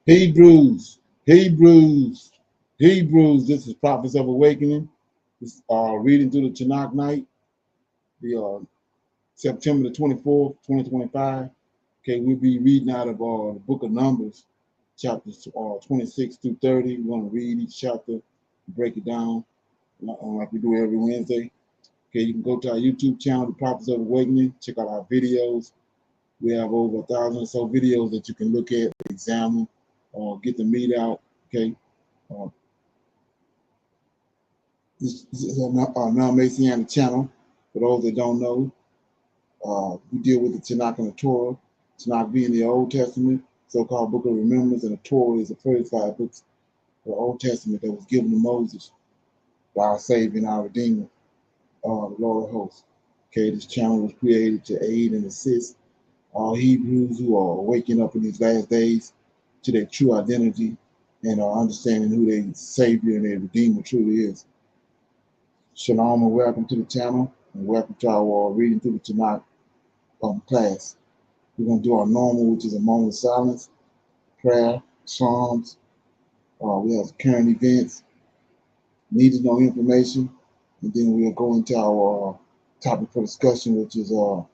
Hebrews, Hebrews, Hebrews. This is Prophets of Awakening. This reading through the Tanak night, the September the 24th, 2025. Okay, we'll be reading out of the book of Numbers, chapters 26 through 30. We're going to read each chapter, break it down like we do every Wednesday. Okay, you can go to our YouTube channel, The Prophets of Awakening, check out our videos. We have over 1,000 or so videos that you can look at, examine, or get the meat out. Okay, uh, this is a non-Messianic channel. For those that don't know, we deal with the Tanakh and the Torah. Tanakh being the Old Testament, so-called Book of Remembrance, and the Torah is the first 5 books of the Old Testament that was given to Moses by our Savior and our Redeemer, the Lord of Hosts. Okay, this channel was created to aid and assist all Hebrews who are waking up in these last days to their true identity and are understanding who their Savior and their Redeemer truly is. Shalom and welcome to the channel, and welcome to our reading through the Tanakh class. We're going to do our normal, which is a moment of silence, prayer, psalms. We have current events, need to know information, and then we'll go into our topic for discussion, which is the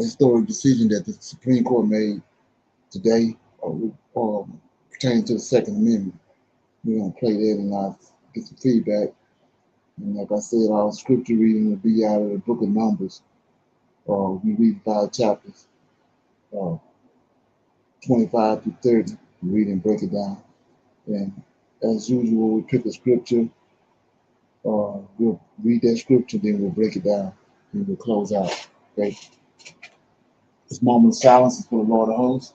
historic decision that the Supreme Court made today pertaining to the Second Amendment. We're going to play that and get some feedback. And like I said, our scripture reading will be out of the book of Numbers. We read 5 chapters, 25 to 30. We read and break it down. And as usual, we pick a scripture. We'll read that scripture, then we'll break it down, and we'll close out. Okay. This moment of silence is for the Lord of Hosts,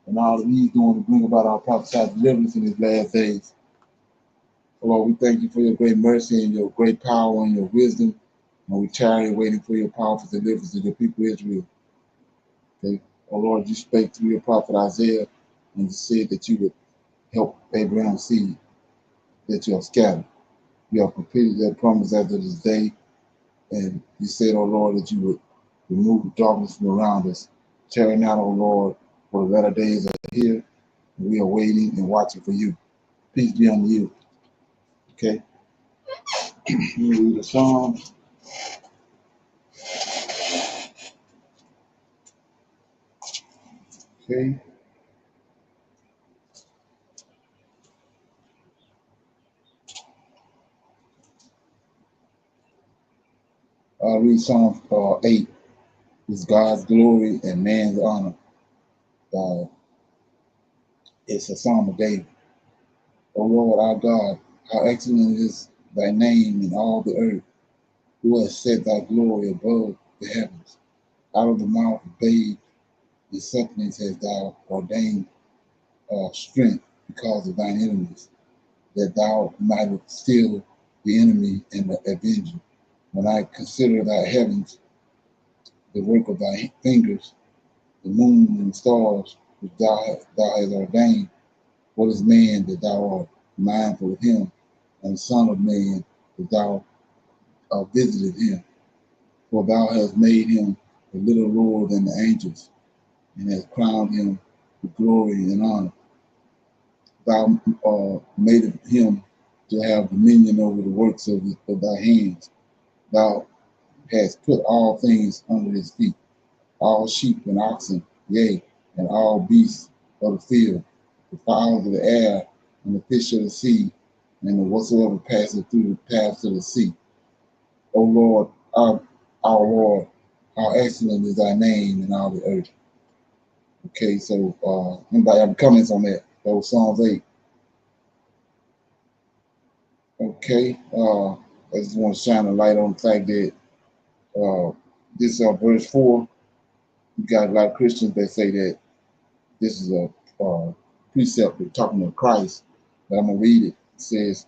and all that He's doing to bring about our prophesied deliverance in His last days. Lord, we thank you for your great mercy and your great power and your wisdom. And we tarry waiting for your powerful deliverance to the people of Israel. Okay. Oh Lord, you spake through your prophet Isaiah and you said that you would help Abraham's seed that you have scattered. You have completed that promise after this day. And you said, oh Lord, that you would remove the darkness from around us. Tearing out, oh Lord, for the latter days are here. And we are waiting and watching for you. Peace be unto you. Okay. You read the Psalm. Okay. I'll read Psalm 8. It's God's glory and man's honor. It's a Psalm of David. O Lord our God, how excellent is thy name in all the earth, who has set thy glory above the heavens. Out of the mouth of babes and sucklings hast thou ordained strength because of thine enemies, that thou mightest still the enemy and the avenger. When I consider thy heavens, the work of thy fingers, the moon and the stars which thou hast ordained, what is man that thou art mindful of him, and the Son of Man that thou visited him? For thou hast made him a little lower than the angels, and hast crowned him with glory and honor. Thou made him to have dominion over the works of thy hands. Thou hast put all things under his feet, all sheep and oxen, yea, and all beasts of the field, the fowls of the air, and the fish of the sea, and whatsoever passeth through the paths of the sea. O Lord, our Lord, how excellent is thy name in all the earth. Okay, so anybody have comments on that? That was Psalms 8. Okay, I just want to shine a light on the fact that this verse 4, you got a lot of Christians that say that this is a precept talking to Christ, but I'm going to read it. It says,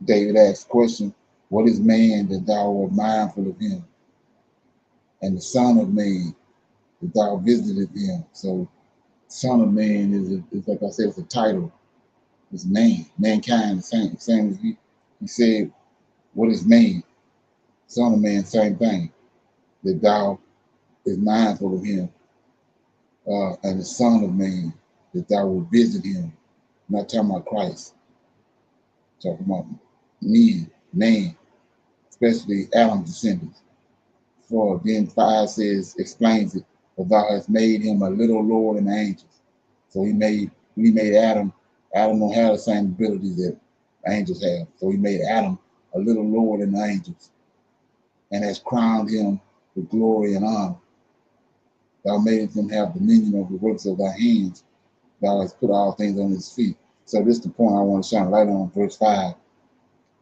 David asked the question, what is man that thou art mindful of him? And the Son of Man that thou visited him. So, Son of Man is like I said, it's a title. It's man, mankind, the same as he said, what is man? Son of Man, same thing. That thou is mindful of him. and the Son of Man, that thou will visit him. I'm not talking about Christ, I'm talking about man, especially Adam's descendants. For then 5 says, explains it, for thou hast made him a little lower than the angels. So we made Adam. Adam don't have the same abilities that angels have. So he made Adam a little lower than the angels and has crowned him with glory and honor. Thou madest him have dominion over the works of thy hands. Thou hast put all things on his feet. So this is the point I want to shine light on, verse 5.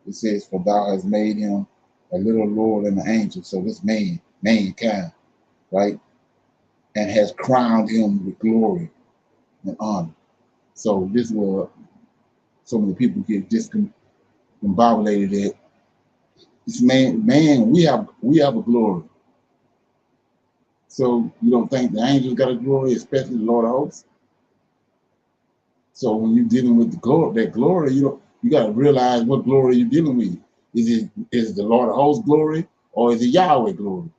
It says, for thou hast made him a little lower than the angels. So this mankind, right? And has crowned him with glory and honor. So this is where so many people get discombobulated that this man, we have a glory. So you don't think the angels got a glory, especially the Lord of hosts? So when you're dealing with the glory, that glory, you got to realize what glory you're dealing with. Is it the Lord of hosts glory, or is it Yahweh glory?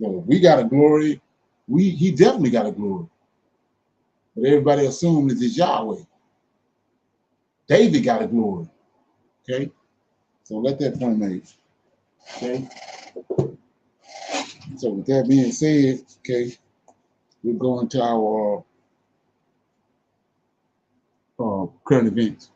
So if we got a glory, he definitely got a glory. But everybody assumes it's Yahweh. David got a glory. Okay? So let that point made. Okay? So with that being said, okay, we're going to our current events.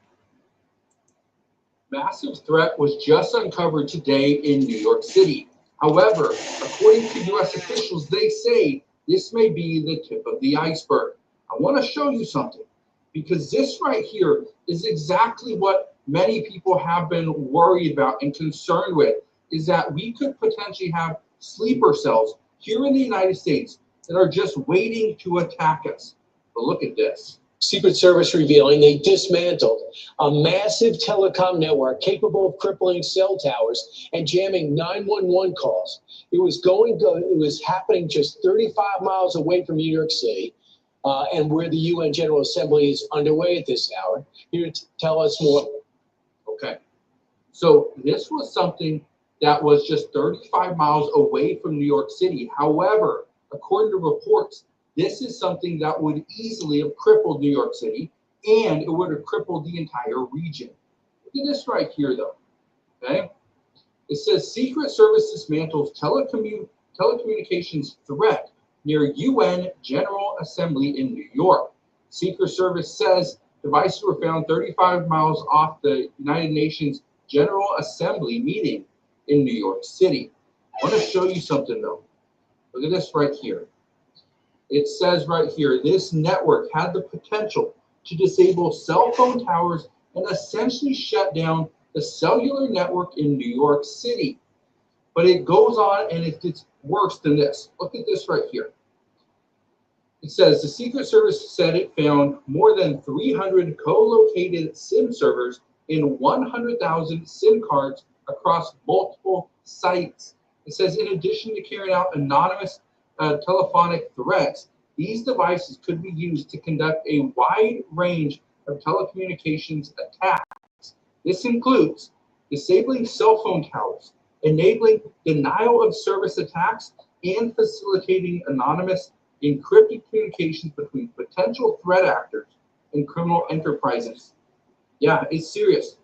Massive threat was just uncovered today in New York City. However, according to U.S. officials, they say this may be the tip of the iceberg. I want to show you something, because this right here is exactly what many people have been worried about and concerned with, is that we could potentially have sleeper cells here in the United States that are just waiting to attack us. But look at this. Secret Service revealing they dismantled a massive telecom network capable of crippling cell towers and jamming 911 calls. It was happening just 35 miles away from New York City, and where the UN General Assembly is underway at this hour. Here to tell us more. Okay, so this was something that was just 35 miles away from New York City. However, according to reports, this is something that would easily have crippled New York City, and it would have crippled the entire region. Look at this right here, though. Okay, it says Secret Service dismantles telecommunications threat near UN General Assembly in New York. Secret Service says devices were found 35 miles off the United Nations General Assembly meeting in New York City. I want to show you something, though. Look at this right here. It says right here, this network had the potential to disable cell phone towers and essentially shut down the cellular network in New York City. But it goes on and it gets worse than this. Look at this right here. It says the Secret Service said it found more than 300 co-located SIM servers in 100,000 SIM cards across multiple sites. It says in addition to carrying out anonymous telephonic threats, these devices could be used to conduct a wide range of telecommunications attacks. This includes disabling cell phone towers, enabling denial of service attacks, and facilitating anonymous encrypted communications between potential threat actors and criminal enterprises. Yeah, it's serious.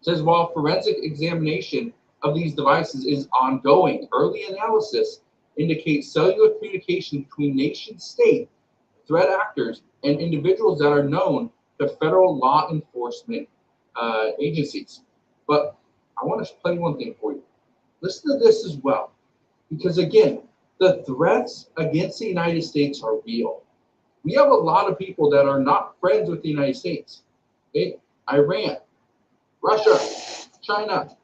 It says while forensic examination of these devices is ongoing, early analysis indicates cellular communication between nation state threat actors and individuals that are known to federal law enforcement agencies. But I want to play one thing for you. Listen to this as well, because again, the threats against the United States are real. We have a lot of people that are not friends with the United States. Okay? Iran, Russia, China.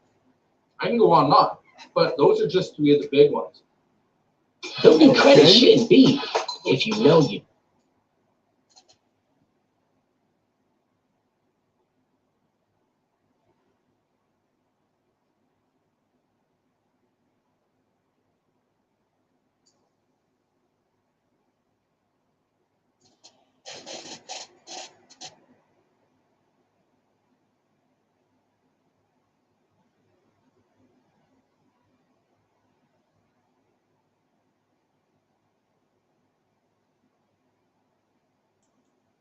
I can go on and on, but those are just three of the big ones. Building credit shouldn't be if you know you.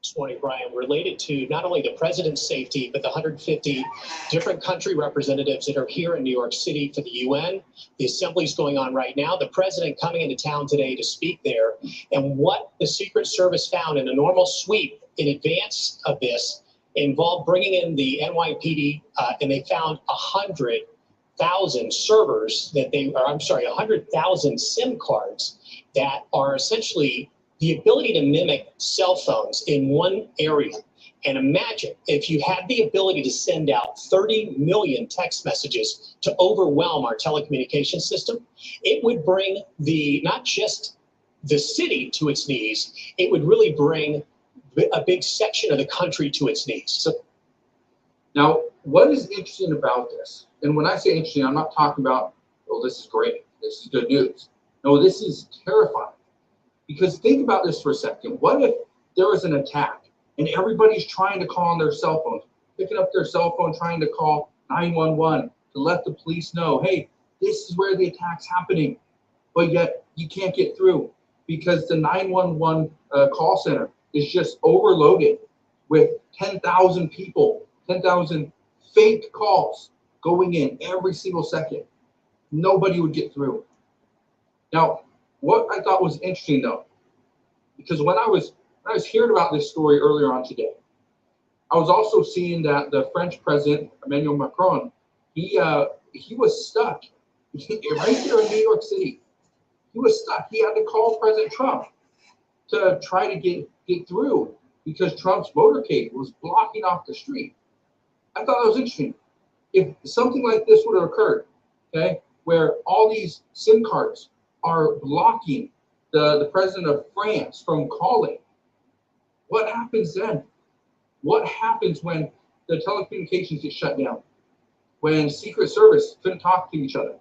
this morning, Brian, related to not only the president's safety, but the 150 different country representatives that are here in New York City for the UN. The assembly's going on right now. The president coming into town today to speak there. And what the Secret Service found in a normal sweep in advance of this involved bringing in the NYPD, and they found 100,000 servers that they, or I'm sorry, 100,000 SIM cards that are essentially the ability to mimic cell phones in one area. And imagine if you had the ability to send out 30 million text messages to overwhelm our telecommunications system, it would bring not just the city to its knees, it would really bring a big section of the country to its knees. So, now, what is interesting about this, and when I say interesting, I'm not talking about, oh, this is great, this is good news. No, this is terrifying. Because think about this for a second. What if there was an attack and everybody's trying to call on their cell phones, picking up their cell phone, trying to call 911 to let the police know, hey, this is where the attack's happening, but yet you can't get through because the 911 call center is just overloaded with 10,000 people, 10,000 fake calls going in every single second. Nobody would get through. Now, what I thought was interesting though, because when I was hearing about this story earlier on today, I was also seeing that the French president, Emmanuel Macron, he was stuck right there in New York City. He was stuck. He had to call President Trump to try to get through because Trump's motorcade was blocking off the street. I thought that was interesting. If something like this would have occurred, okay, where all these SIM cards are blocking the president of France from calling, what happens then? What happens when the telecommunications get shut down? When Secret Service couldn't talk to each other?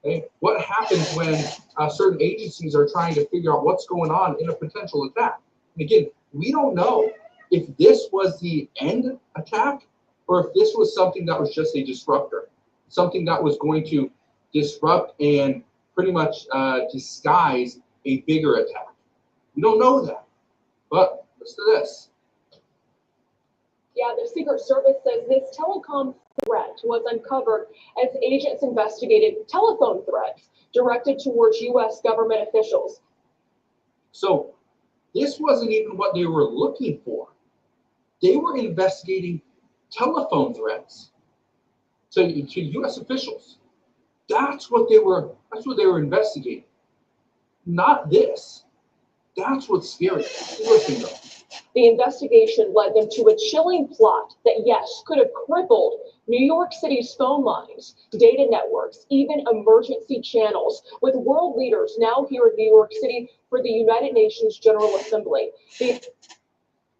Okay? What happens when certain agencies are trying to figure out what's going on in a potential attack? And again, we don't know if this was the end attack or if this was something that was just a disruptor, something that was going to disrupt and pretty much disguise a bigger attack. We don't know that, but listen to this. Yeah, the Secret Service says this telecom threat was uncovered as agents investigated telephone threats directed towards U.S. government officials. So this wasn't even what they were looking for. They were investigating telephone threats to U.S. officials. That's what they were investigating. Not this. That's what's scary. Listen, though. The investigation led them to a chilling plot that, yes, could have crippled New York City's phone lines, data networks, even emergency channels, with world leaders now here in New York City for the United Nations General Assembly.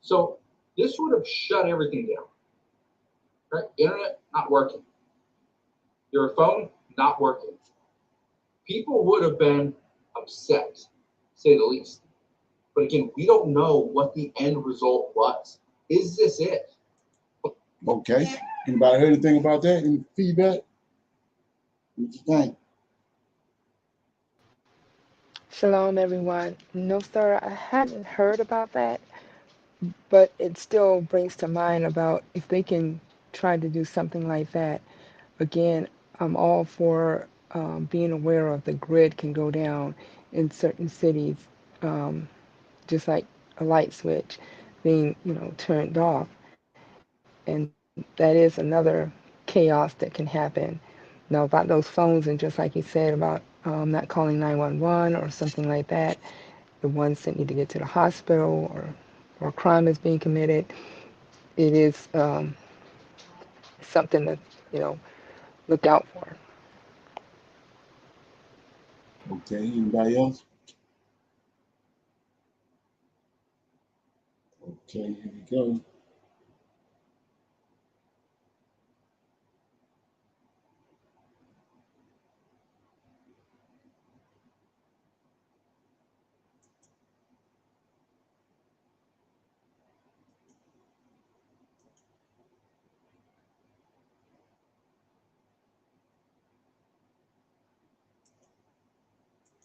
So this would have shut everything down. Right? Internet not working. Your phone not working. People would have been upset, to say the least. But again, we don't know what the end result was. Is this it? Okay. Anybody heard anything about that? Any feedback? What you think? Shalom, everyone. No, sir, I hadn't heard about that, but it still brings to mind about if they can try to do something like that. Again, I'm all for being aware of the grid can go down in certain cities, just like a light switch being, turned off. And that is another chaos that can happen. Now, about those phones, and just like you said about not calling 911 or something like that, the ones that need to get to the hospital or a crime is being committed, it is something to, look out for. Okay. Anybody else? Okay, here we go.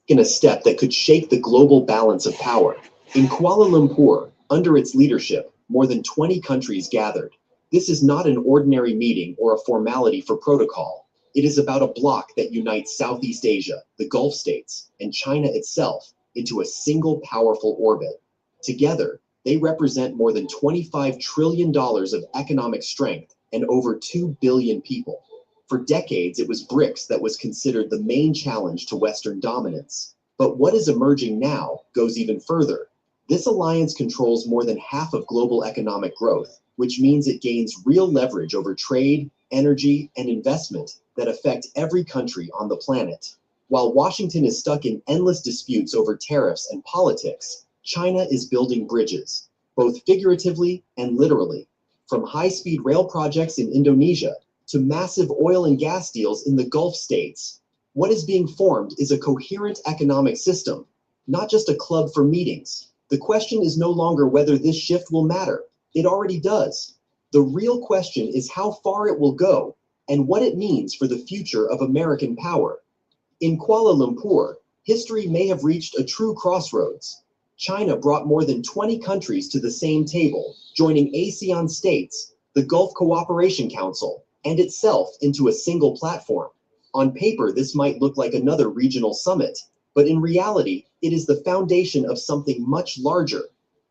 In a step that could shake the global balance of power. In Kuala Lumpur, Under its leadership, more than 20 countries gathered. This is not an ordinary meeting or a formality for protocol. It is about a bloc that unites Southeast Asia, the Gulf states, and China itself into a single powerful orbit. Together, they represent more than $25 trillion of economic strength and over 2 billion people. For decades, it was BRICS that was considered the main challenge to Western dominance. But what is emerging now goes even further. This alliance controls more than half of global economic growth, which means it gains real leverage over trade, energy, and investment that affect every country on the planet. While Washington is stuck in endless disputes over tariffs and politics, China is building bridges, both figuratively and literally, from high-speed rail projects in Indonesia to massive oil and gas deals in the Gulf states. What is being formed is a coherent economic system, not just a club for meetings. The question is no longer whether this shift will matter. It already does. The real question is how far it will go and what it means for the future of American power. In Kuala Lumpur, history may have reached a true crossroads. China brought more than 20 countries to the same table, joining ASEAN states, the Gulf Cooperation Council, and itself into a single platform. On paper, this might look like another regional summit, but in reality, it is the foundation of something much larger,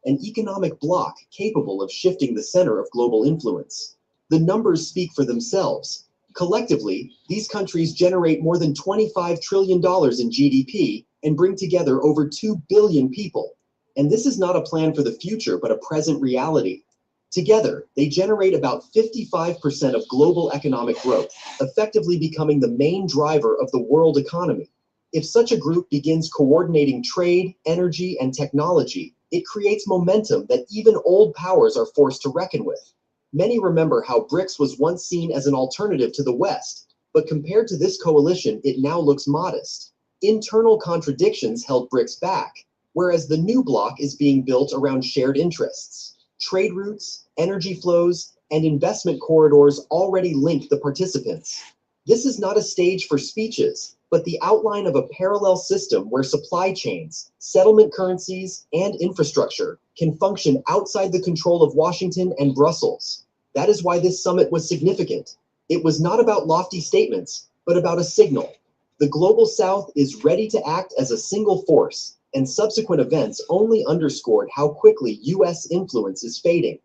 an economic bloc capable of shifting the center of global influence. The numbers speak for themselves. Collectively, these countries generate more than $25 trillion in GDP and bring together over 2 billion people. And this is not a plan for the future, but a present reality. Together, they generate about 55% of global economic growth, effectively becoming the main driver of the world economy. If such a group begins coordinating trade, energy, and technology, it creates momentum that even old powers are forced to reckon with. Many remember how BRICS was once seen as an alternative to the West, but compared to this coalition, it now looks modest. Internal contradictions held BRICS back, whereas the new bloc is being built around shared interests. Trade routes, energy flows, and investment corridors already link the participants. This is not a stage for speeches, but the outline of a parallel system where supply chains, settlement currencies, and infrastructure can function outside the control of Washington and Brussels. That is why this summit was significant. It was not about lofty statements, but about a signal. The Global South is ready to act as a single force, and subsequent events only underscored how quickly US influence is fading.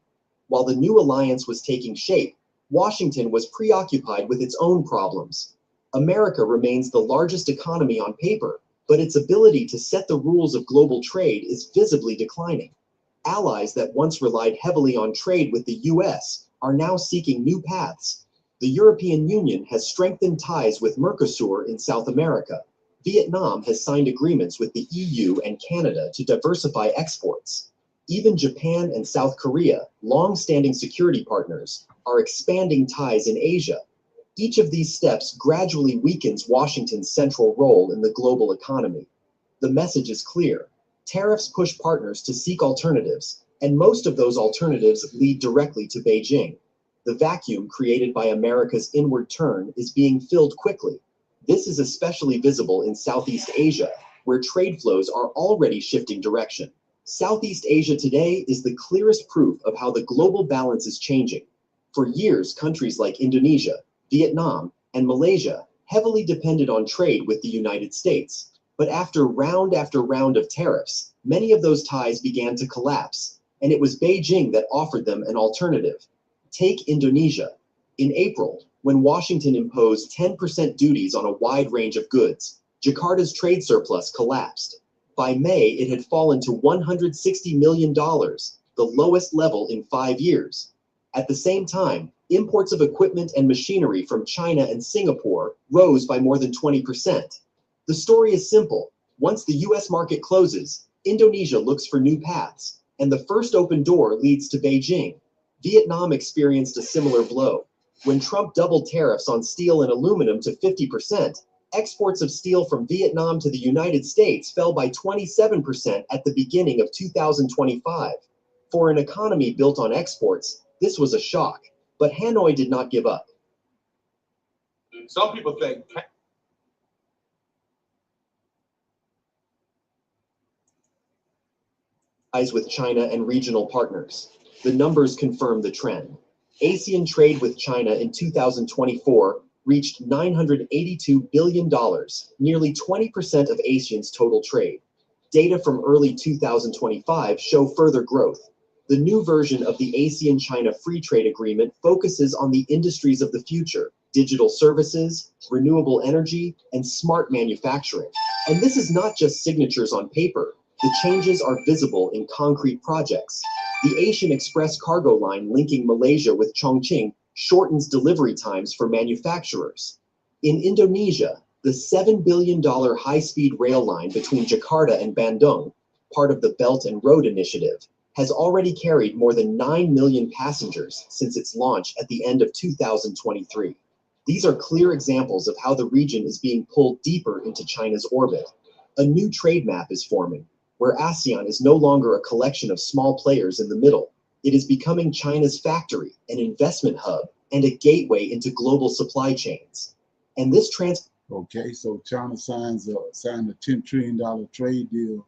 While the new alliance was taking shape, Washington was preoccupied with its own problems. America remains the largest economy on paper, but its ability to set the rules of global trade is visibly declining. Allies that once relied heavily on trade with the US are now seeking new paths. The European Union has strengthened ties with Mercosur in South America. Vietnam has signed agreements with the EU and Canada to diversify exports. Even Japan and South Korea, long-standing security partners, are expanding ties in Asia. Each of these steps gradually weakens Washington's central role in the global economy. The message is clear. Tariffs push partners to seek alternatives, and most of those alternatives lead directly to Beijing. The vacuum created by America's inward turn is being filled quickly. This is especially visible in Southeast Asia, where trade flows are already shifting direction. Southeast Asia today is the clearest proof of how the global balance is changing. For years, countries like Indonesia, Vietnam, and Malaysia heavily depended on trade with the United States. But after round of tariffs, many of those ties began to collapse, and it was Beijing that offered them an alternative. Take Indonesia. In April, when Washington imposed 10% duties on a wide range of goods, Jakarta's trade surplus collapsed. By May, it had fallen to $160 million, the lowest level in 5 years. At the same time, imports of equipment and machinery from China and Singapore rose by more than 20%. The story is simple. Once the US market closes, Indonesia looks for new paths, and the first open door leads to Beijing. Vietnam experienced a similar blow. When Trump doubled tariffs on steel and aluminum to 50%, exports of steel from Vietnam to the United States fell by 27% at the beginning of 2025. For an economy built on exports, this was a shock, but Hanoi did not give up. Some people think ties with China and regional partners. The numbers confirm the trend. ASEAN trade with China in 2024 reached $982 billion, nearly 20% of ASEAN's total trade. Data from early 2025 show further growth. The new version of the ASEAN-China Free Trade Agreement focuses on the industries of the future: digital services, renewable energy, and smart manufacturing. And this is not just signatures on paper. The changes are visible in concrete projects. The Asian Express cargo line linking Malaysia with Chongqing shortens delivery times for manufacturers. In Indonesia, the $7 billion high-speed rail line between Jakarta and Bandung, part of the Belt and Road Initiative, has already carried more than 9 million passengers since its launch at the end of 2023. These are clear examples of how the region is being pulled deeper into China's orbit. A new trade map is forming, where ASEAN is no longer a collection of small players in the middle. It is becoming China's factory, an investment hub, and a gateway into global supply chains. And this Okay, so China signed a $10 trillion trade deal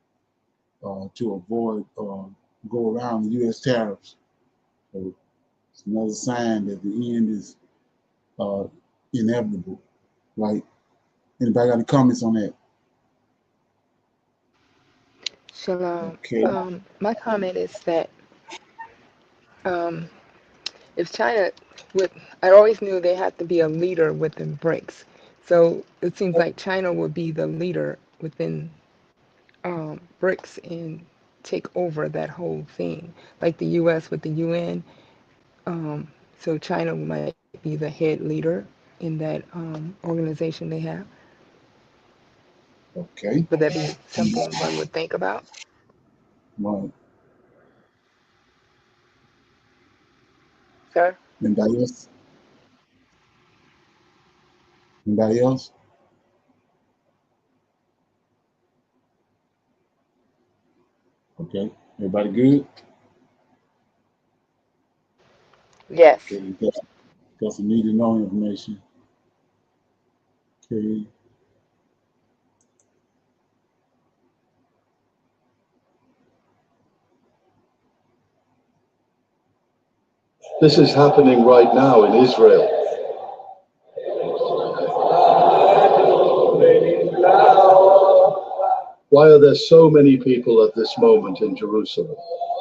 to avoid go around the U.S. tariffs. So it's another sign that the end is inevitable. Right? Anybody got any comments on that? Shalom. Okay. My comment is that um, if China would, I always knew they had to be a leader within BRICS. So it seems like China would be the leader within BRICS and take over that whole thing, like the U.S. with the UN. So China might be the head leader in that organization they have. Okay. Would that be something one would think about? Right. Sir? Anybody else? Anybody else? Okay. Everybody good? Yes. Okay. Got some need to know information. Okay. This is happening right now in Israel. Why are there so many people at this moment in Jerusalem?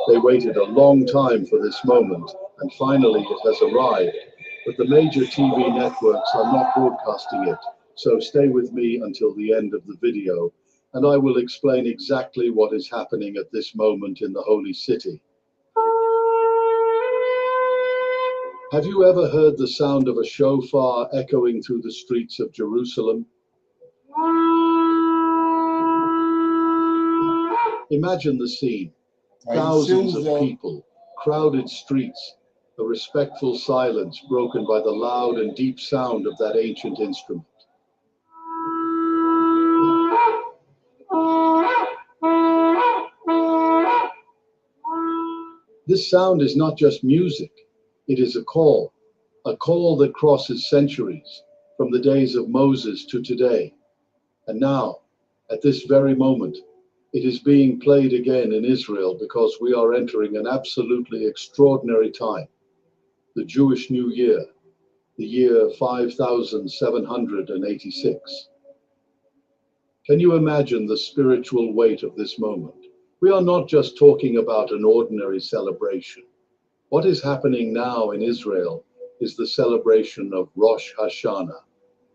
They waited a long time for this moment, and finally it has arrived. But the major TV networks are not broadcasting it, so stay with me until the end of the video, and I will explain exactly what is happening at this moment in the Holy City. Have you ever heard the sound of a shofar echoing through the streets of Jerusalem? Imagine the scene. Thousands of people, crowded streets, a respectful silence broken by the loud and deep sound of that ancient instrument. This sound is not just music, it is a call that crosses centuries, from the days of Moses to today. And now, at this very moment, it is being played again in Israel because we are entering an absolutely extraordinary time, the Jewish New Year, the year 5786. Can you imagine the spiritual weight of this moment? We are not just talking about an ordinary celebration. What is happening now in Israel is the celebration of Rosh Hashanah,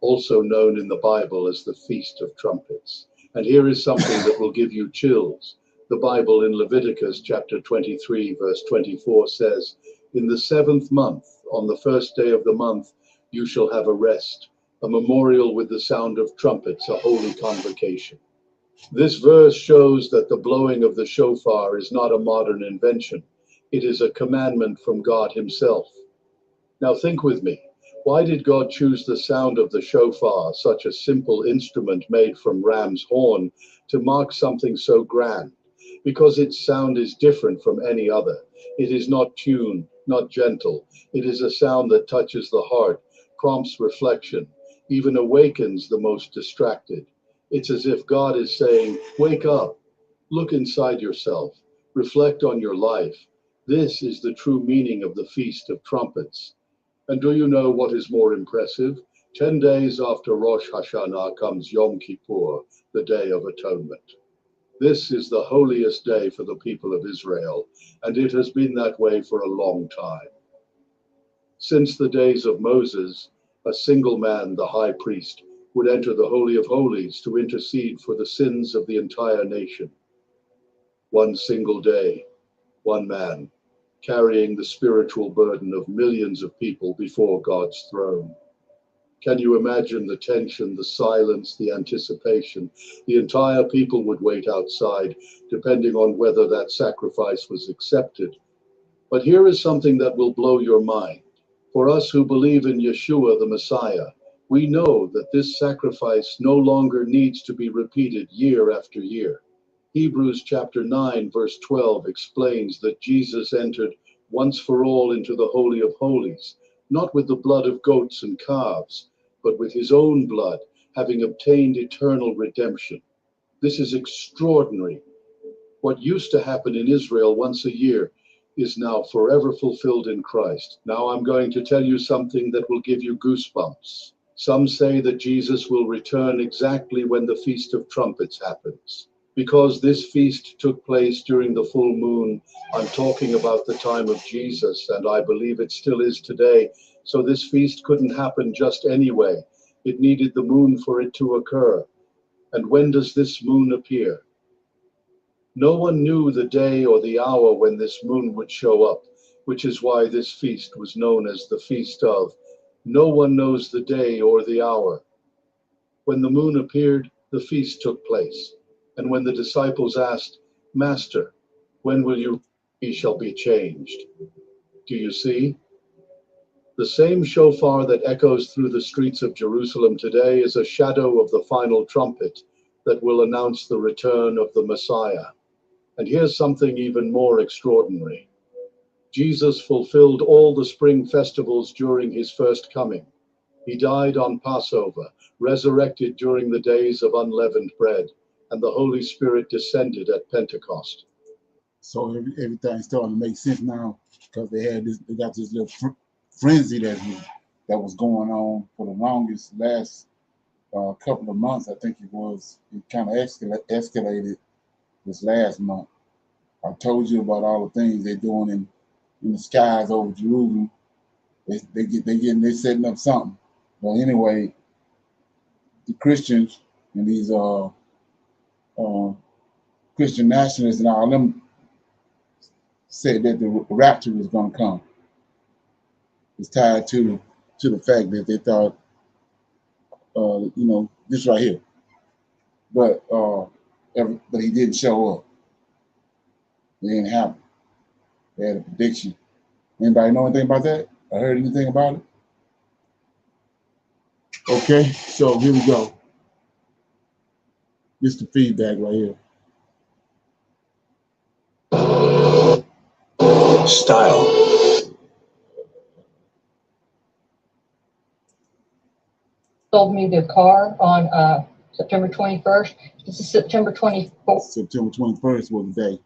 also known in the Bible as the Feast of Trumpets. And here is something that will give you chills. The Bible in Leviticus chapter 23, verse 24 says, "In the 7th month, on the first day of the month, you shall have a rest, a memorial with the sound of trumpets, a holy convocation." This verse shows that the blowing of the shofar is not a modern invention. It is a commandment from God Himself. Now think with me. Why did God choose the sound of the shofar, such a simple instrument made from ram's horn, to mark something so grand? Because its sound is different from any other. It is not tuned, not gentle. It is a sound that touches the heart, prompts reflection, even awakens the most distracted. It's as if God is saying, "Wake up, look inside yourself, Reflect on your life. This is the true meaning of the Feast of Trumpets. And do you know what is more impressive? 10 days after Rosh Hashanah comes Yom Kippur, the Day of Atonement. This is the holiest day for the people of Israel, and it has been that way for a long time. Since the days of Moses, a single man, the high priest, would enter the Holy of Holies to intercede for the sins of the entire nation. One single day, one man, carrying the spiritual burden of millions of people before God's throne. Can you imagine the tension, the silence, the anticipation? The entire people would wait outside, depending on whether that sacrifice was accepted. But here is something that will blow your mind. For us who believe in Yeshua, the Messiah, we know that this sacrifice no longer needs to be repeated year after year. Hebrews chapter 9, verse 12 explains that Jesus entered once for all into the Holy of Holies, not with the blood of goats and calves, but with his own blood, having obtained eternal redemption. This is extraordinary. What used to happen in Israel once a year is now forever fulfilled in Christ. Now I'm going to tell you something that will give you goosebumps. Some say that Jesus will return exactly when the Feast of Trumpets happens. Because this feast took place during the full moon, I'm talking about the time of Jesus, and I believe it still is today. So this feast couldn't happen just anyway. It needed the moon for it to occur. And when does this moon appear? No one knew the day or the hour when this moon would show up, which is why this feast was known as the Feast of. No one knows the day or the hour. When the moon appeared, the feast took place. And when the disciples asked, "Master, when will you he shall be changed?" Do you see? The same shofar that echoes through the streets of Jerusalem today is a shadow of the final trumpet that will announce the return of the Messiah. And here's something even more extraordinary. Jesus fulfilled all the spring festivals during his first coming. He died on Passover, resurrected during the days of unleavened bread, and the Holy Spirit descended at Pentecost. So everything's starting to make sense now because they got this little frenzy that was going on for the last couple of months. I think it kind of escalated this last month. I told you about all the things they're doing in the skies over Jerusalem. They're setting up something. But anyway, the Christians and these Christian nationalists and all them said that the rapture is going to come. It's tied to the fact that they thought, this right here. But he didn't show up. It didn't happen. They had a prediction. Anybody know anything about that? I heard anything about it? Okay, so here we go. This is the feedback right here. Style. Sold me the car on September 21st. This is September 24th. September 21st was the day.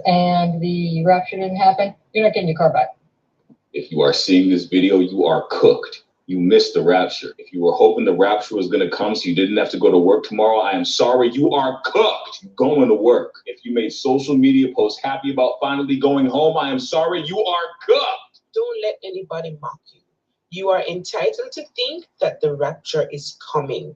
And the rapture didn't happen. You're not getting your car back. If you are seeing this video, you are cooked. You missed the rapture. If you were hoping the rapture was going to come so you didn't have to go to work tomorrow, I am sorry, you are cooked. You're going to work. If you made social media posts happy about finally going home, I am sorry, you are cooked. Don't let anybody mock you. You are entitled to think that the rapture is coming.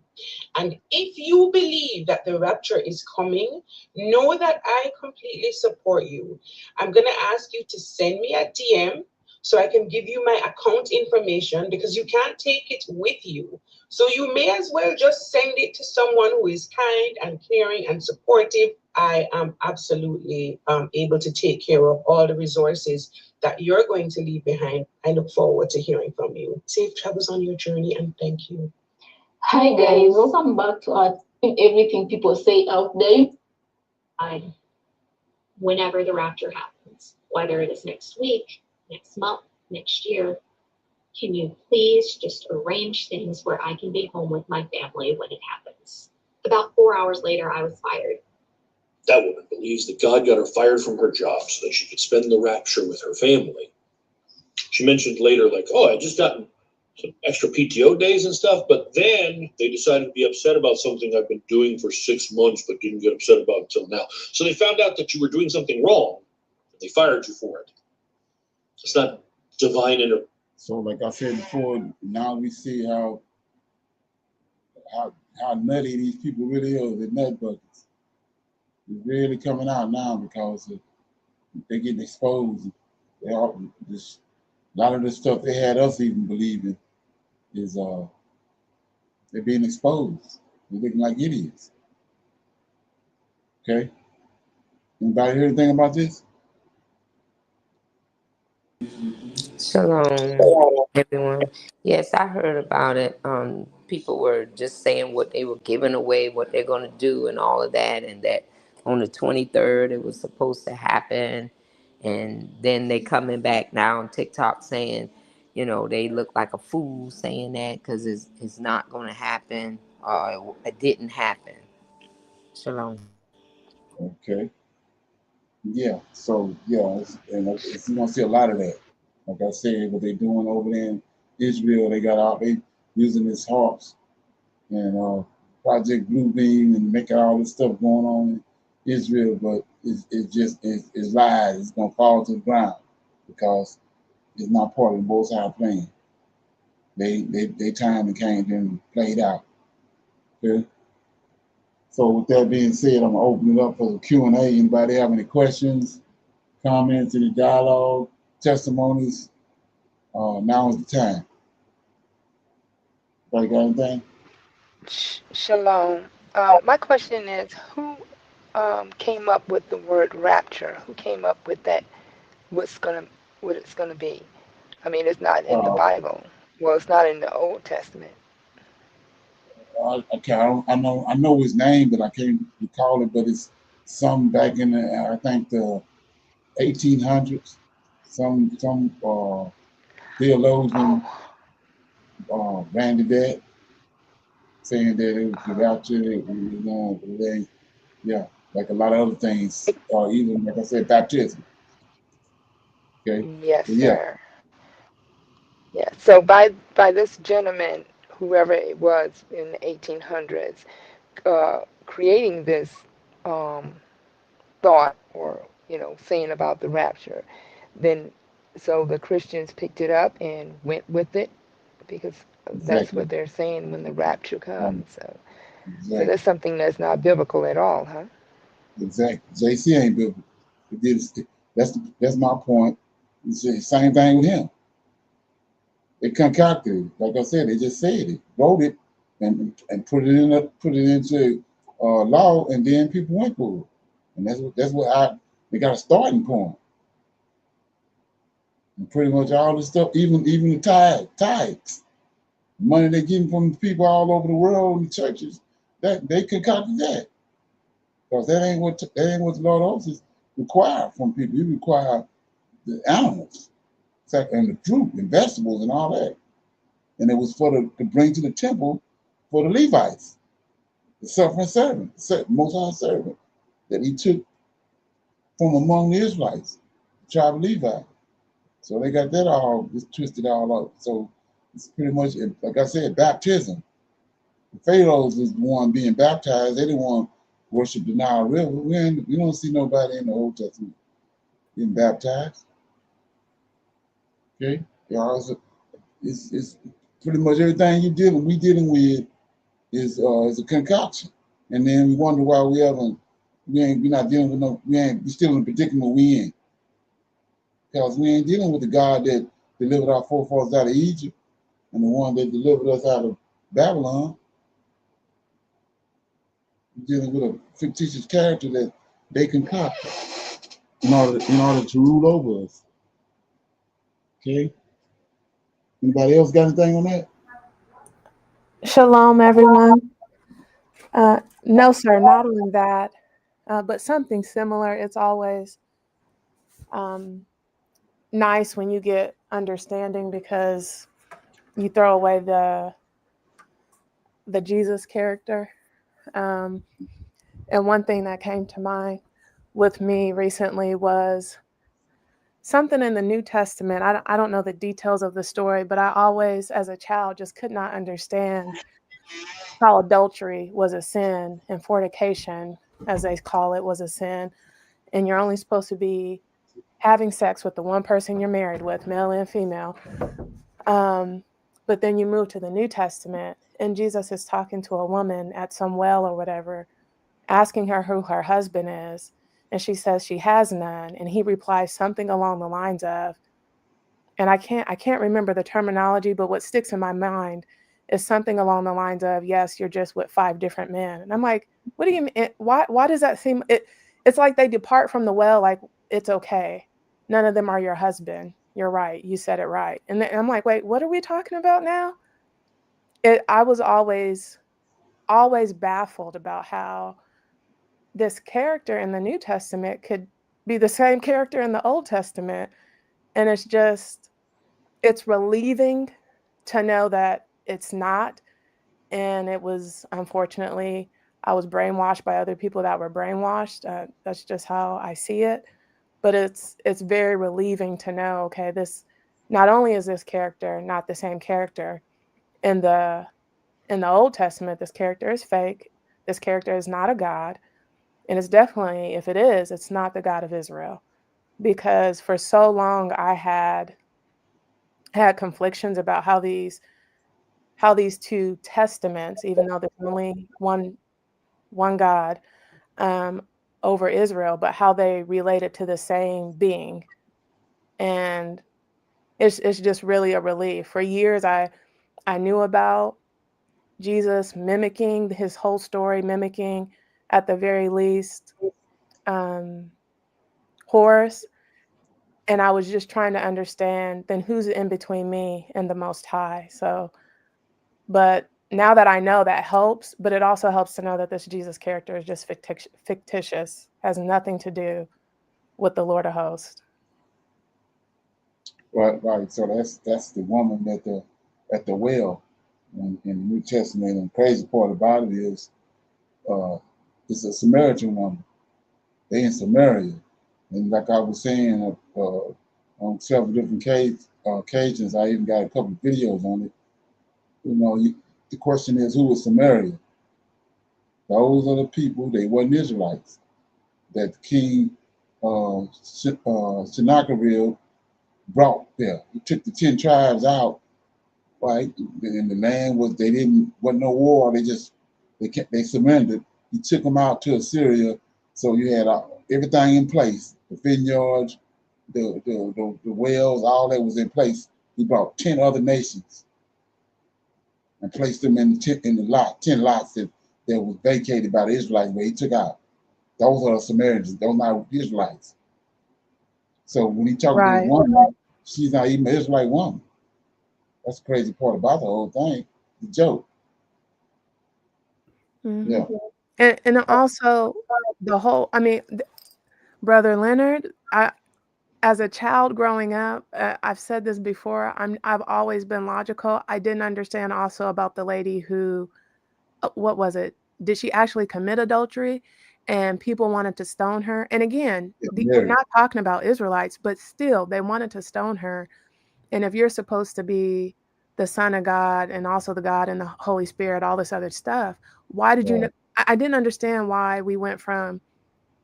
And if you believe that the rapture is coming, know that I completely support you. I'm going to ask you to send me a DM so I can give you my account information, because you can't take it with you. So you may as well just send it to someone who is kind and caring and supportive. I am absolutely able to take care of all the resources that you're going to leave behind. I look forward to hearing from you. Safe travels on your journey, and thank you. Hi guys, welcome back to everything people say out there. Whenever the rapture happens, whether it is next week, next month, next year, can you please just arrange things where I can be home with my family when it happens? About 4 hours later, I was fired. That woman believes that God got her fired from her job so that she could spend the rapture with her family. She mentioned later, like, oh, I just got some extra PTO days and stuff, but then they decided to be upset about something I've been doing for 6 months but didn't get upset about until now. So they found out that you were doing something wrong, and they fired you for it. It's not divine inter. So, like I said before, now we see how nutty these people really are. They're nut buckets. It's really coming out now because they getting exposed. They all this a lot of the stuff they had us even believing is they're being exposed. They're looking like idiots. Okay. Anybody hear anything about this? Shalom, everyone. Yes, I heard about it. People were just saying what they were giving away, what they're going to do, and all of that, and that on the 23rd it was supposed to happen, and then they coming back now on TikTok saying, you know, they look like a fool saying that because it's not going to happen, or it didn't happen. Shalom. Okay. Yeah. So yeah, you're gonna see a lot of that. Like I said, what they're doing over there in Israel, they using this harps and Project Bluebeam and making all this stuff going on in Israel, but it's lies. It's gonna fall to the ground because it's not part of the Most High plan. They time and came and played out. Okay. So with that being said, I'm gonna open it up for the Q&A. Anybody have any questions, comments, any dialogue, testimonies? Now is the time. Anybody got anything? Shalom. My question is, who came up with the word rapture? Who came up with that? What it's gonna be? I mean, it's not in the Uh, Bible. Well, it's not in the Old Testament. okay, I know his name, but I can't recall it. But it's some back in the I think the 1800s. Some theologian Oh, ran to that, saying that it was the rapture. Yeah, like a lot of other things, or even like I said, baptism. Okay, yes, but yeah, sir. Yeah. So by this gentleman, whoever it was in the 1800s, creating this um, thought, or saying about the rapture, then so the Christians picked it up and went with it because that's exactly, what they're saying when the rapture um, comes. So exactly, that's something that's not biblical at all, huh? exactly. JC ain't biblical. It did, that's my point. It's the same thing with him. They concocted it. Like I said, they just said it, wrote it, and put it into law, and then people went for it. And they got a starting point. And pretty much all this stuff, even the tithes, money they're getting from people all over the world in the churches, that they concocted that. Because that ain't what the Lord also require from people. You require the animals, and the fruit and vegetables and all that. And it was to bring to the temple for the Levites, the suffering servant, the Most High servant that he took from among the Israelites, the tribe of Levi. So they got that all just twisted all up. So it's pretty much, like I said, baptism. The Pharaohs is the one being baptized. They didn't want to worship the Nile River. We don't see nobody in the Old Testament being baptized. Okay, it's pretty much everything we dealing with is a concoction, and then we wonder why we're not dealing with we still in the predicament we in, because we ain't dealing with the God that delivered our forefathers out of Egypt and the one that delivered us out of Babylon. We're dealing with a fictitious character that they concoct in order to rule over us. Okay. Anybody else got anything on that? Shalom, everyone. No, sir, not on that, but something similar. It's always nice when you get understanding because you throw away the Jesus character. And one thing that came to mind with me recently was something in the New Testament. I don't know the details of the story, but I always, as a child, just could not understand how adultery was a sin and fornication, as they call it, was a sin. And you're only supposed to be having sex with the one person you're married with, male and female. But then you move to the New Testament, and Jesus is talking to a woman at some well or whatever, asking her who her husband is. And she says she has none. And he replies something along the lines of, and I can't remember the terminology, but what sticks in my mind is something along the lines of, yes, you're just with 5 different men. And I'm like, what do you mean? Why does that seem it's like they depart from the well, like it's okay. None of them are your husband. You're right. You said it right. And then I'm like, wait, what are we talking about now? I was always baffled about how this character in the New Testament could be the same character in the Old Testament. And it's relieving to know that it's not. And it was, unfortunately, I was brainwashed by other people that were brainwashed. That's just how I see it. But it's very relieving to know, okay, this not only is this character not the same character in the Old Testament, this character is fake. This character is not a God. And it's definitely, if it is, it's not the God of Israel. Because for so long I had conflictions about how these 2 testaments, even though there's only one God over Israel, but how they related to the same being. And it's just really a relief. For years I knew about Jesus mimicking his whole story, mimicking at the very least Horus. And I was just trying to understand then who's in between me and the Most High. So, but now that I know, that helps, but it also helps to know that this Jesus character is just fictitious, has nothing to do with the Lord of Hosts. Right. So that's the woman at the well in the New Testament. And the crazy part about it is, it's a Samaritan woman. They in Samaria, and like I was saying, on several different occasions, I even got a couple of videos on it. The question is, who was Samaria? Those are the people. They weren't Israelites. That King Sennacherib brought there. He took the 10 tribes out, right? And the land wasn't no war. They surrendered. He took them out to Assyria. So you had everything in place. The vineyards, the wells, all that was in place. He brought 10 other nations and placed them in the 10 lots that was vacated by the Israelites, where he took out. Those are the Samaritans. Those are not Israelites. So when he talked to this woman, she's not even an Israelite woman. That's the crazy part about the whole thing. The joke. Mm-hmm. Yeah. And also the whole, Brother Leonard, as a child growing up, I've said this before, I've always been logical. I didn't understand also about the lady who, what was it? Did she actually commit adultery? And people wanted to stone her. And again, we're not talking about Israelites, but still they wanted to stone her. And if you're supposed to be the Son of God and also the God and the Holy Spirit, all this other stuff, why did you? I didn't understand why we went from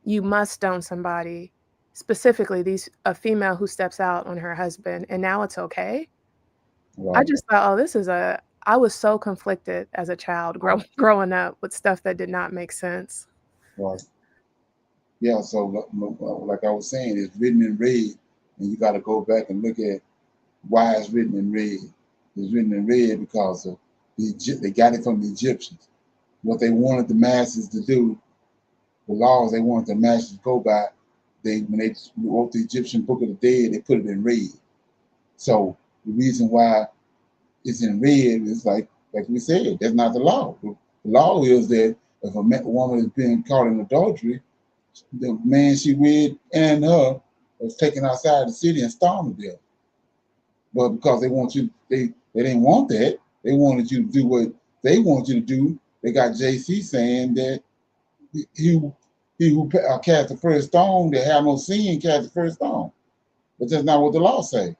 you must stone somebody, specifically a female who steps out on her husband, and now it's okay. Right. I just thought, I was so conflicted as a child growing up with stuff that did not make sense. Right. Yeah, so like I was saying, it's written in red, and you got to go back and look at why it's written in red. It's written in red because they got it from the Egyptians. What they wanted the masses to do, the laws they wanted the masses to go by, when they wrote the Egyptian Book of the Dead, they put it in red. So the reason why it's in red is like we said, that's not the law. The law is that if a woman is being caught in adultery, the man she with and her was taken outside the city and stoned to death. But because they didn't want that. They wanted you to do what they want you to do. They got JC saying that he who cast the first stone that have no sin cast the first stone. But that's not what the law say.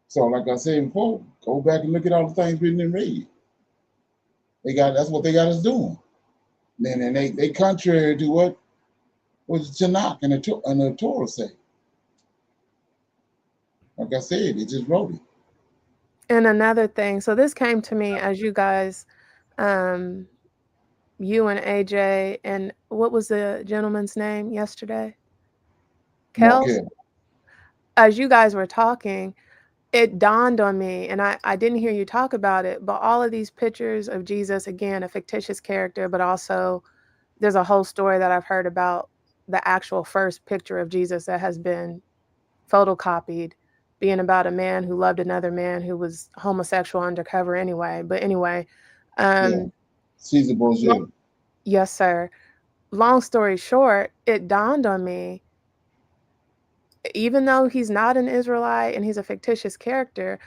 So like I said before, go back and look at all the things we didn't read. That's what they got us doing. And they contrary to what the Tanak and the Torah say. Like I said, they just wrote it. And another thing, so this came to me as you guys, you and AJ, and what was the gentleman's name yesterday? Kels? As you guys were talking, it dawned on me, and I didn't hear you talk about it, but all of these pictures of Jesus, again, a fictitious character, but also there's a whole story that I've heard about the actual first picture of Jesus that has been photocopied, being about a man who loved another man who was homosexual undercover anyway. But anyway, Caesar Borgia. Yes, sir. Long story short, it dawned on me, even though he's not an Israelite and he's a fictitious character,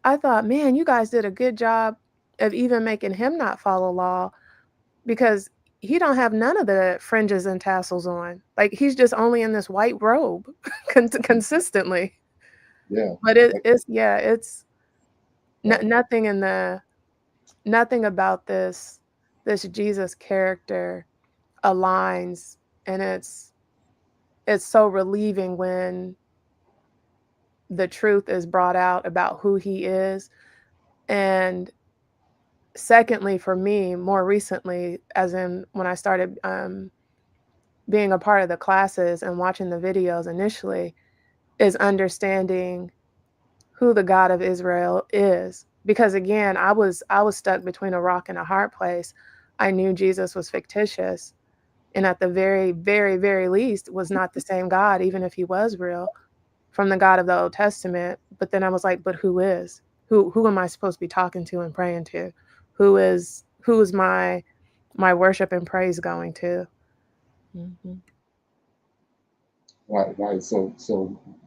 I thought, man, you guys did a good job of even making him not follow law, because he don't have none of the fringes and tassels on. Like, he's just only in this white robe consistently. Yeah. But it's nothing about this Jesus character aligns, and it's so relieving when the truth is brought out about who he is. And secondly, for me, more recently, as in when I started being a part of the classes and watching the videos initially, is understanding who the God of Israel is. Because again, I was stuck between a rock and a hard place. I knew Jesus was fictitious, and at the very, very, very least was not the same God, even if he was real, from the God of the Old Testament. But then I was like, but who is? Who am I supposed to be talking to and praying to? Who is my worship and praise going to? Mm-hmm. Right. So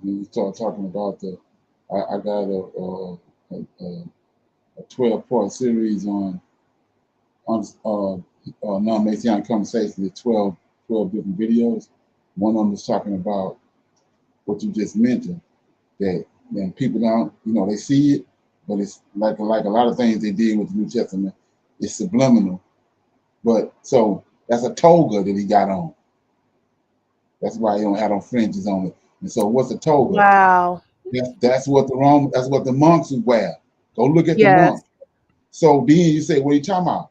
you start talking about I got a 12-part series on non-Messianic conversations with 12 different videos. One of them is talking about what you just mentioned, that people don't, they see it, but it's like a lot of things they did with the New Testament, it's subliminal. But so that's a toga that he got on. That's why he don't have no fringes on it. And so what's a toga? Wow. That's what the monks would wear. Go look at the monks. So then you say, what are you talking about?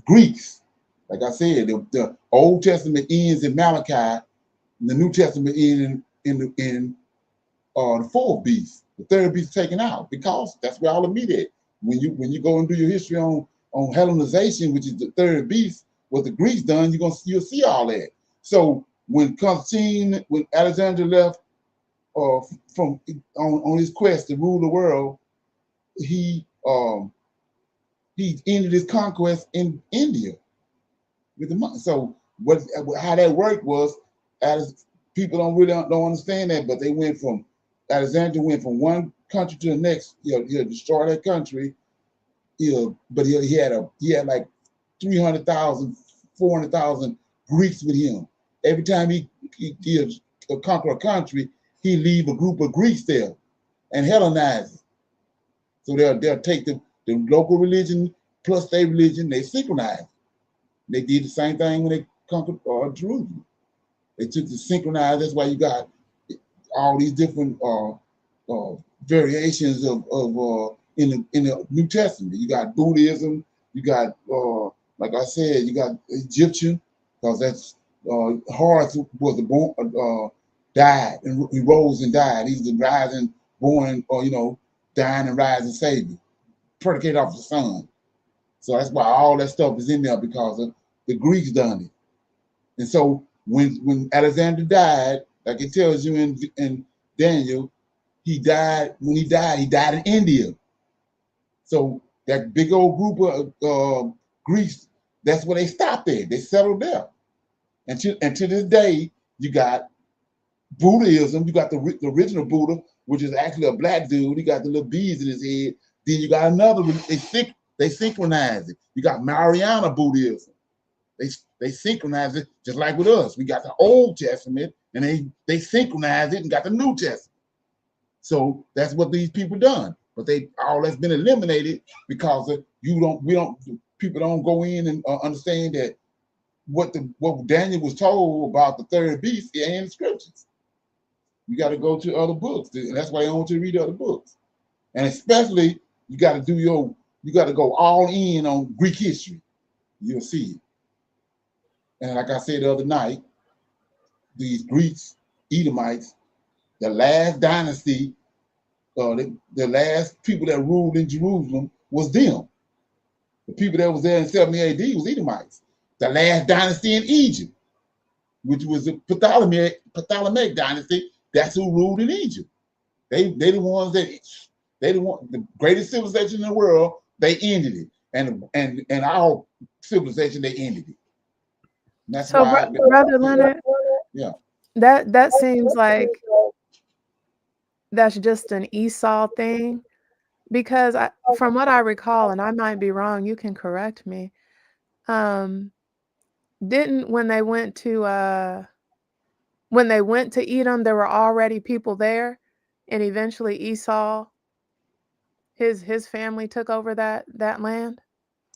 Greeks. Like I said, the Old Testament ends in Malachi, and the New Testament ends in the fourth beast. The third beast taken out, because that's where all the meat is. When you go and do your history on Hellenization, which is the third beast, what the Greeks done, you'll see all that. So when Alexander left on his quest to rule the world, he ended his conquest in India with the monks. So how that worked was, people don't understand that, but Alexander went from one country to the next. He'll destroy that country. But he had like 300,000, 400,000 Greeks with him. Every time he conquer a country, he leave a group of Greeks there and Hellenize it. So they'll take the local religion plus their religion, they synchronize. They did the same thing when they conquered Jerusalem. They took the synchronized. That's why you got all these different variations of in the New Testament. You got Buddhism. You got like I said, you got Egyptian, because that's Horus was died and he rose and died. He's the rising, born, dying and rising Savior, predicated off the sun. So that's why all that stuff is in there, because of the Greeks done it. And so when Alexander died, like it tells you in Daniel, he died in India. So that big old group of Greeks, that's where they stopped at. They settled there. And to this day, you got Buddhism. You got the original Buddha, which is actually a black dude. He got the little beads in his head. Then you got another. They synchronize it. You got Mariana Buddhism. they synchronize it just like with us. We got the Old Testament, and they synchronize it and got the New Testament. So that's what these people done. But all that's been eliminated because people don't go in and understand that what Daniel was told about the third beast ain't in the scriptures. You got to go to other books. And that's why I want you to read other books. And especially you got to go all in on Greek history. You'll see it. And like I said the other night, these Greeks, Edomites, the last dynasty, the last people that ruled in Jerusalem was them. The people that was there in 70 AD was Edomites. The last dynasty in Egypt, which was the Ptolemaic dynasty, that's who ruled in Egypt. They the ones the greatest civilization in the world. They ended it, and our civilization they ended it. And that's So, why, Brother Leonard, yeah, that seems like that's just an Esau thing, because from what I recall, and I might be wrong, you can correct me. Didn't when they went to Edom, there were already people there, and eventually Esau, his family took over that land.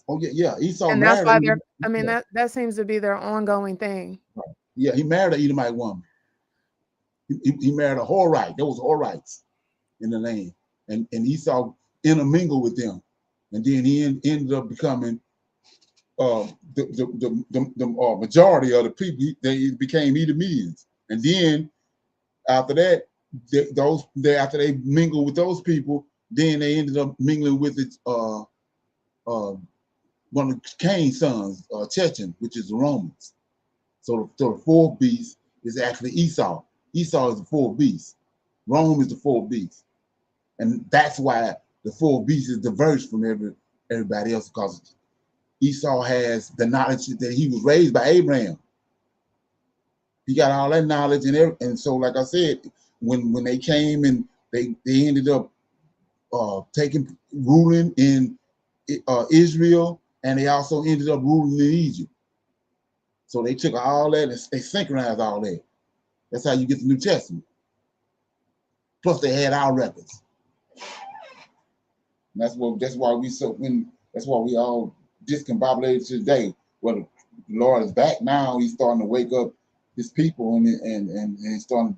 Oh yeah. Esau And that's married. why I mean, that seems to be their ongoing thing. Yeah, he married an Edomite woman. He married a Horite. There was Horites in the land, and Esau intermingled with them, and then he ended up becoming the majority of the people. They became Edomians, and then after that, after they mingled with those people, then they ended up mingling with one of Cain's sons, Chechen, which is the Romans. So the fourth beast is actually Esau. Esau is the fourth beast. Rome is the fourth beast. And that's why the fourth beast is diverse from everybody else, because Esau has the knowledge that he was raised by Abraham. He got all that knowledge, and so like I said, when they came and they ended up ruling in Israel, and they also ended up ruling in Egypt. So they took all that and they synchronized all that. That's how you get the New Testament. Plus they had our records. And that's why we all discombobulated today. Well, the Lord is back now. He's starting to wake up his people, and he's starting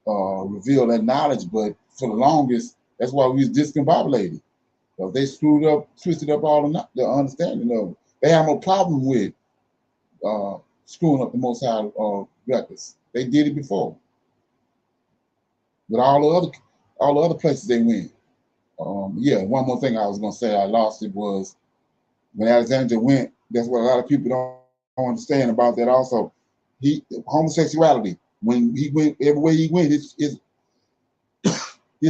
to reveal that knowledge. But for the longest, that's why we was discombobulated. Because they twisted up all the understanding of it. They have no problem with screwing up the Most High records. They did it before. But all the other places they went. One more thing I was gonna say I lost it was when Alexander went. That's what a lot of people don't understand about that. Also, homosexuality. When he went, everywhere he went, his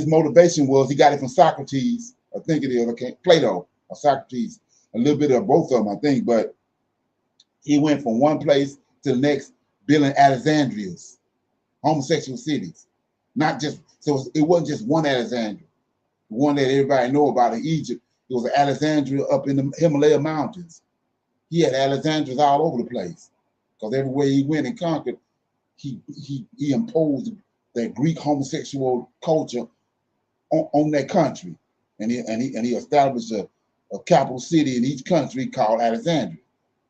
motivation was he got it from Socrates. I think it is. Okay, Plato or Socrates. A little bit of both of them, I think. But he went from one place to the next, building Alexandrias, homosexual cities. Not just so it wasn't just one Alexandria. The one that everybody know about in Egypt, it was Alexandria up in the Himalaya mountains. He had Alexandrias all over the place, because everywhere he went and conquered, he imposed that Greek homosexual culture on that country, and he established a capital city in each country called Alexandria.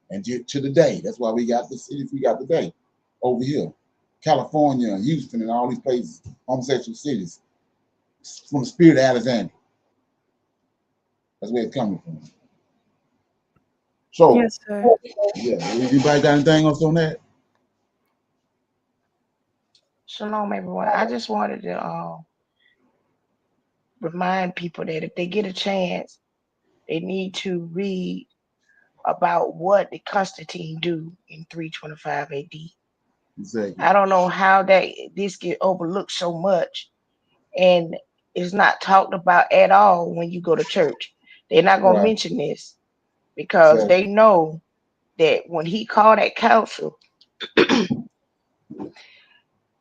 And to the day, that's why we got the cities we got today over here, California, Houston, and all these places, homosexual cities, from the spirit of Alexandria. That's where it's coming from. So, Yes, sir. Yeah, anybody got anything else on that? Shalom, everyone. I just wanted to remind people that if they get a chance, they need to read about what did Constantine do in 325 AD. Exactly. I don't know how this get overlooked so much, and it's not talked about at all when you go to church. They're not going to mention this because they know that when he called that council,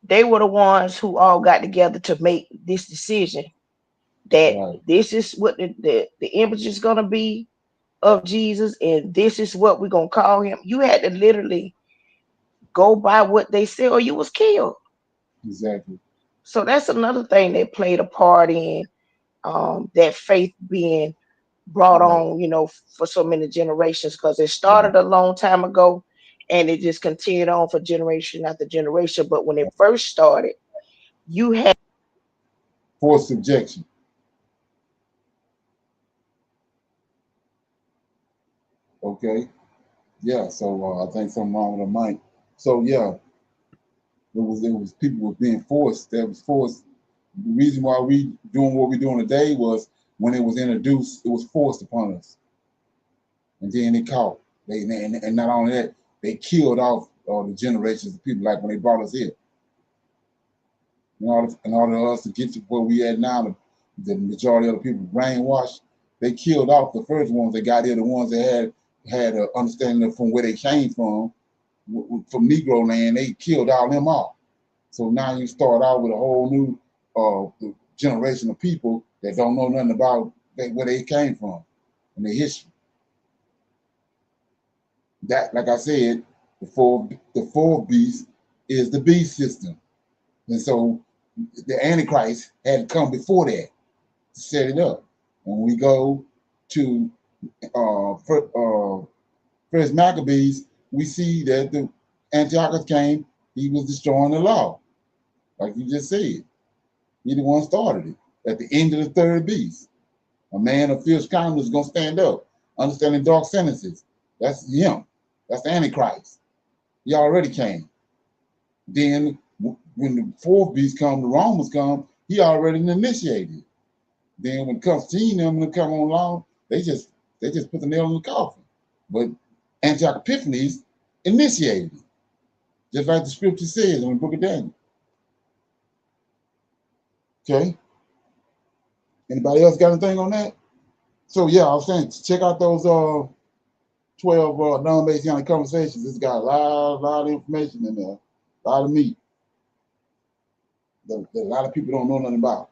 they were the ones who all got together to make this decision that this is what the image is going to be, of Jesus, and this is what we're gonna call him. You had to literally go by what they said, or you was killed. Exactly. So that's another thing that played a part in that faith being brought on, for so many generations, because it started a long time ago and it just continued on for generation after generation. But when it first started, you had Forced subjection. Okay. Yeah. So I think something wrong with the mic. So yeah, it was people were being forced. That was forced. The reason why we doing what we're doing today was when it was introduced, it was forced upon us, and then it caught. And not only that, they killed off the generations of people. Like when they brought us here, in order for us to get to where we at now, the majority of the people brainwashed. They killed off the first ones that got here, the ones that had an understanding from where they came from Negro land. They killed all them off. So now you start out with a whole new generation of people that don't know nothing about where they came from and their history. That, like I said, the fourth beast is the beast system, and so the Antichrist had to come before that to set it up. When we go to First Maccabees, we see that the Antiochus came. He was destroying the law, like you just said. He the one started it. At the end of the third beast, a man of fierce countenance is going to stand up, understanding dark sentences. That's him. That's the Antichrist. He already came. Then when the fourth beast come, the Romans come, he already initiated. Then when Constantine them to come along, they just put the nail in the coffin. But Antioch Epiphanes initiated it, just like the scripture says in the book of Daniel. Okay. Anybody else got anything on that? So yeah, I was saying check out those 12 non-Messianic conversations. It's got a lot of information in there, a lot of meat that a lot of people don't know nothing about.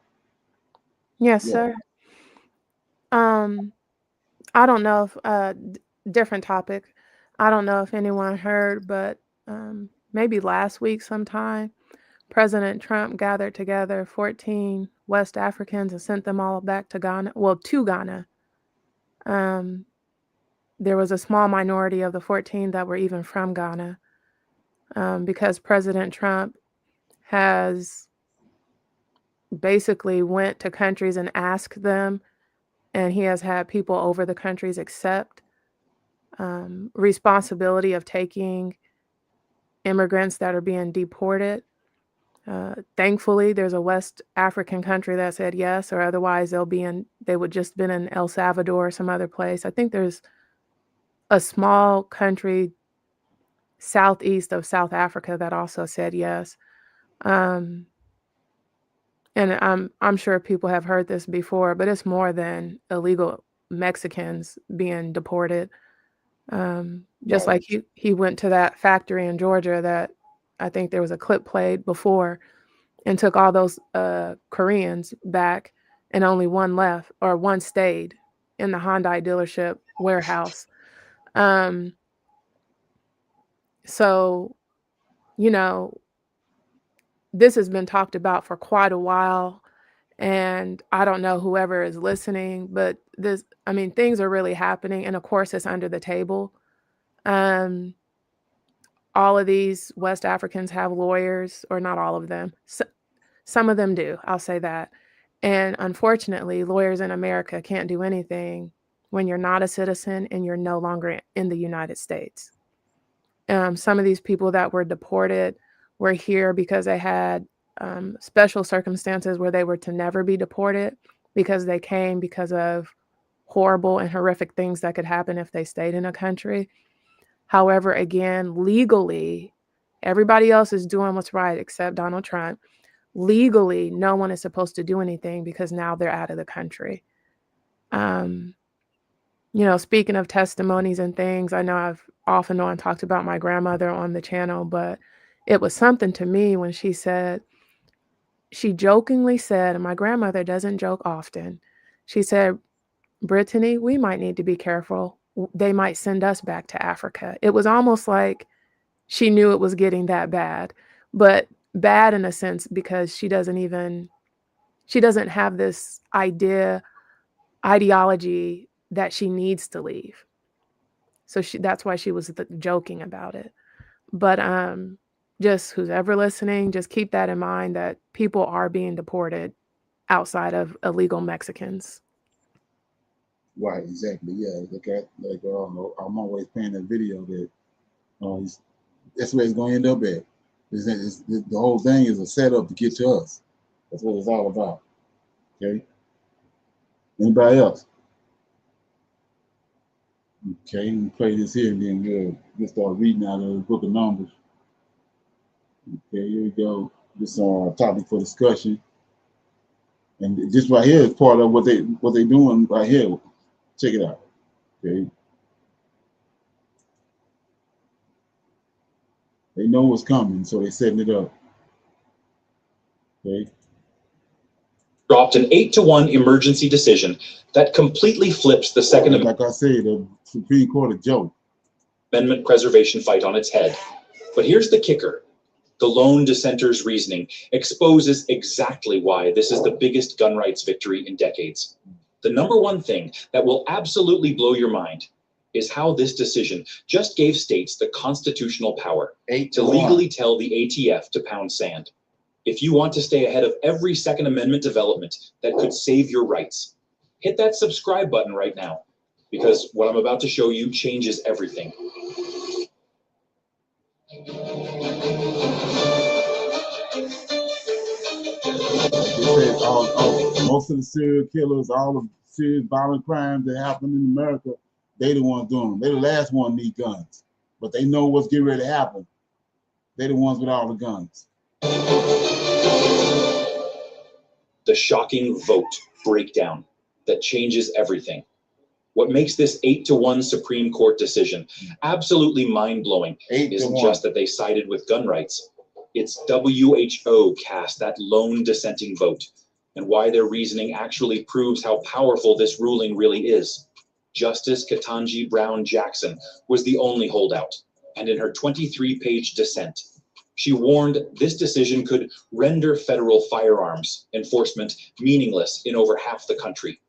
Yes, Yeah. sir. I don't know if different topic. I don't know if anyone heard, but maybe last week sometime, President Trump gathered together 14 West Africans and sent them all back to Ghana. Well, to Ghana. There was a small minority of the 14 that were even from Ghana, because President Trump has basically went to countries and asked them, and he has had people over the countries accept responsibility of taking immigrants that are being deported. Thankfully, there's a West African country that said yes, or otherwise they would just been in El Salvador or some other place. I think there's a small country southeast of South Africa that also said yes. And I'm sure people have heard this before, but it's more than illegal Mexicans being deported. Just like he went to that factory in Georgia that I think there was a clip played before, and took all those Koreans back, and only one left, or one stayed in the Hyundai dealership warehouse. So, this has been talked about for quite a while, and I don't know whoever is listening, but things are really happening, and of course it's under the table. All of these West Africans have lawyers, or not all of them. Some of them do, I'll say that. And unfortunately, lawyers in America can't do anything when you're not a citizen and you're no longer in the United States. Some of these people that were deported were here because they had special circumstances where they were to never be deported, because they came because of horrible and horrific things that could happen if they stayed in a country. However, again, legally, everybody else is doing what's right except Donald Trump. Legally, no one is supposed to do anything because now they're out of the country. Speaking of testimonies and things, I know I've off and on talked about my grandmother on the channel, but it was something to me when she jokingly said, and my grandmother doesn't joke often, she said, "Brittany, we might need to be careful they might send us back to Africa. It was almost like she knew it was getting that bad, but bad in a sense because she doesn't have this ideology that she needs to leave. So that's why she was joking about it. But just who's ever listening, just keep that in mind that people are being deported outside of illegal Mexicans. Right, exactly. Yeah, I'm always playing that video that that's where it's going to end up at. The whole thing is a setup to get to us. That's what it's all about. Okay. Anybody else? Okay, we play this here and then we'll start reading out of the book of Numbers. Okay, here we go. This topic for discussion. And this right here is part of what they're doing right here. Check it out. Okay. They know what's coming, so they're setting it up. Okay. Dropped an 8-1 emergency decision that completely flips the Second Like I said, the Supreme Court a joke. Amendment preservation fight on its head. But here's the kicker. The lone dissenter's reasoning exposes exactly why this is the biggest gun rights victory in decades. The number one thing that will absolutely blow your mind is how this decision just gave states the constitutional power to legally tell the ATF to pound sand. If you want to stay ahead of every Second Amendment development that could save your rights, hit that subscribe button right now, because what I'm about to show you changes everything. Most of the serial killers, all the serious violent crimes that happen in America, they the ones doing them. They the last one need guns, but they know what's getting ready to happen. They the ones with all the guns. The shocking vote breakdown that changes everything. What makes this 8-1 Supreme Court decision absolutely mind-blowing isn't just that they sided with gun rights. It's WHO cast that lone dissenting vote, and why their reasoning actually proves how powerful this ruling really is. Justice Ketanji Brown Jackson was the only holdout, and in her 23-page dissent, she warned this decision could render federal firearms enforcement meaningless in over half the country.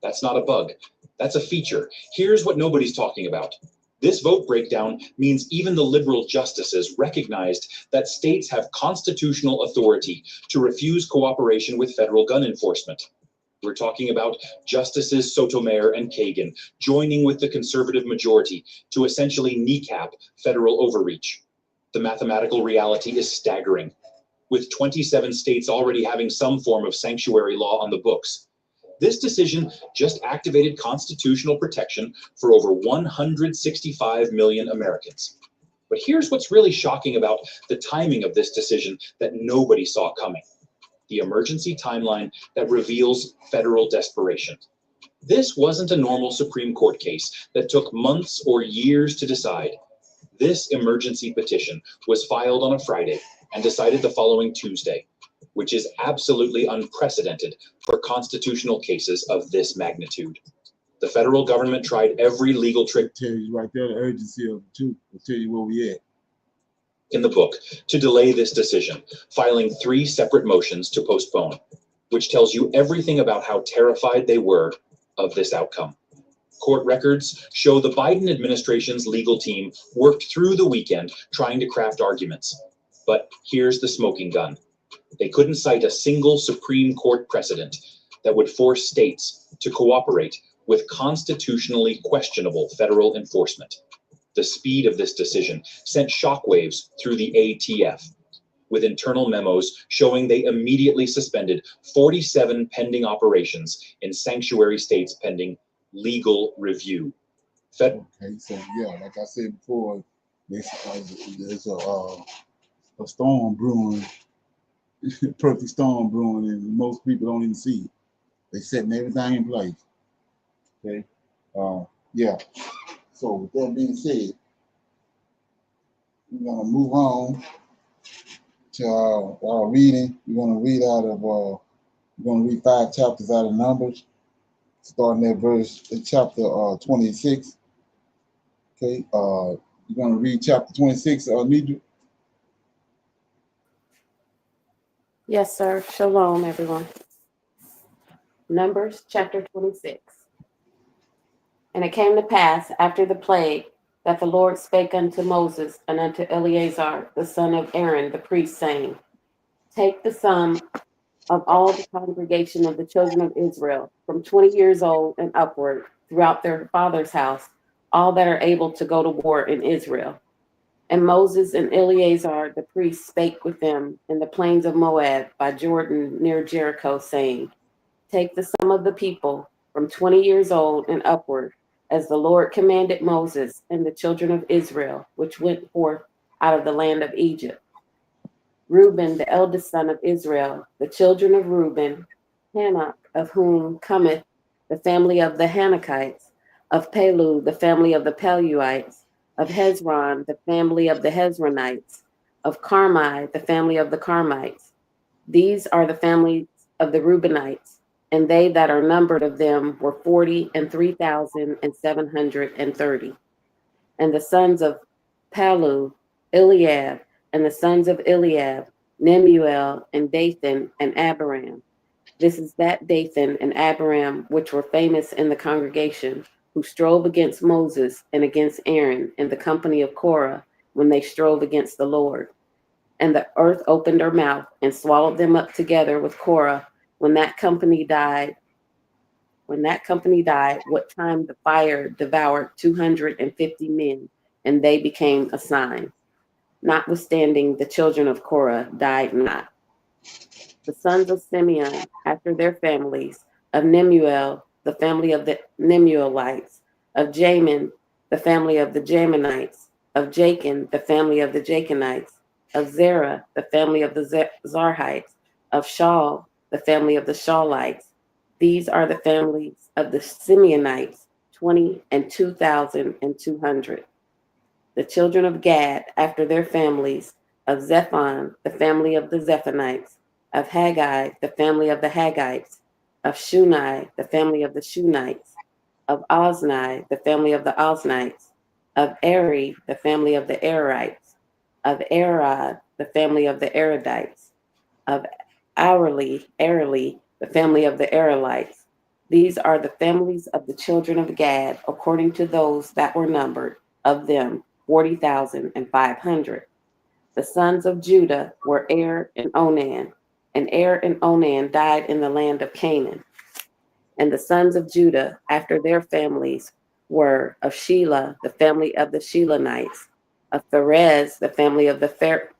That's not a bug. That's a feature. Here's what nobody's talking about. This vote breakdown means even the liberal justices recognized that states have constitutional authority to refuse cooperation with federal gun enforcement. We're talking about Justices Sotomayor and Kagan joining with the conservative majority to essentially kneecap federal overreach. The mathematical reality is staggering. With 27 states already having some form of sanctuary law on the books, this decision just activated constitutional protection for over 165 million Americans. But here's what's really shocking about the timing of this decision that nobody saw coming: the emergency timeline that reveals federal desperation. This wasn't a normal Supreme Court case that took months or years to decide. This emergency petition was filed on a Friday and decided the following Tuesday, which is absolutely unprecedented for constitutional cases of this magnitude. The federal government tried every legal trick. Tell you right there the urgency of the truth. I'll tell you where we at. In the book to delay this decision, filing 3 separate motions to postpone, which tells you everything about how terrified they were of this outcome. Court records show the Biden administration's legal team worked through the weekend trying to craft arguments. But here's the smoking gun. They couldn't cite a single Supreme Court precedent that would force states to cooperate with constitutionally questionable federal enforcement. The speed of this decision sent shockwaves through the ATF, with internal memos showing they immediately suspended 47 pending operations in sanctuary states pending legal review. Okay, so yeah, like I said before, there's a storm brewing, perfect storm brewing, and most people don't even see it. They're setting everything in place. Okay, yeah. So with that being said, we're gonna move on to our reading. We're gonna read we're gonna read 5 chapters out of Numbers, starting at chapter 26. Okay, you're going to read chapter 26, Nidra? Yes, sir. Shalom, everyone. Numbers chapter 26. And it came to pass after the plague that the Lord spake unto Moses and unto Eleazar, the son of Aaron, the priest, saying, Take the sum of all the congregation of the children of Israel, from 20 years old and upward, throughout their father's house, all that are able to go to war in Israel. And Moses and Eleazar the priest spake with them in the plains of Moab by Jordan near Jericho, saying, Take the sum of the people from 20 years old and upward, as the Lord commanded Moses and the children of Israel, which went forth out of the land of Egypt. Reuben, the eldest son of Israel, the children of Reuben, Tanak, of whom cometh the family of the Hanakites, of Palu, the family of the Peluites, of Hezron, the family of the Hezronites, of Carmi, the family of the Carmites. These are the families of the Reubenites, and they that are numbered of them were 40,003,730. And the sons of Palu, Eliab, and the sons of Eliab, Nemuel, and Dathan, and Abiram. This is that Dathan and Abiram which were famous in the congregation, who strove against Moses and against Aaron in the company of Korah, when they strove against the Lord. And the earth opened her mouth and swallowed them up together with Korah when that company died. What time the fire devoured 250 men, and they became a sign. Notwithstanding, the children of Korah died not. The sons of Simeon, after their families, of Nemuel, the family of the Nemuelites, of Jamin, the family of the Jaminites, of Jachin, the family of the Jachinites, of Zerah, the family of the Zarhites, of Shaul, the family of the Shaulites. These are the families of the Simeonites, 20 and 2,200. The children of Gad, after their families, of Zephon, the family of the Zephonites, of Haggai, the family of the Haggites, of Shunai, the family of the Shunites, of Ozni, the family of the Oznites, of Eri, the family of the Erites, of Arad, the family of the Aradites, of Areli, the family of the Arelites. These are the families of the children of Gad, according to those that were numbered, of them 40,500. The sons of Judah were Er and Onan, and Er and Onan died in the land of Canaan. And the sons of Judah, after their families, were of Shelah, the family of the Shelanites, of Pharez, the family of the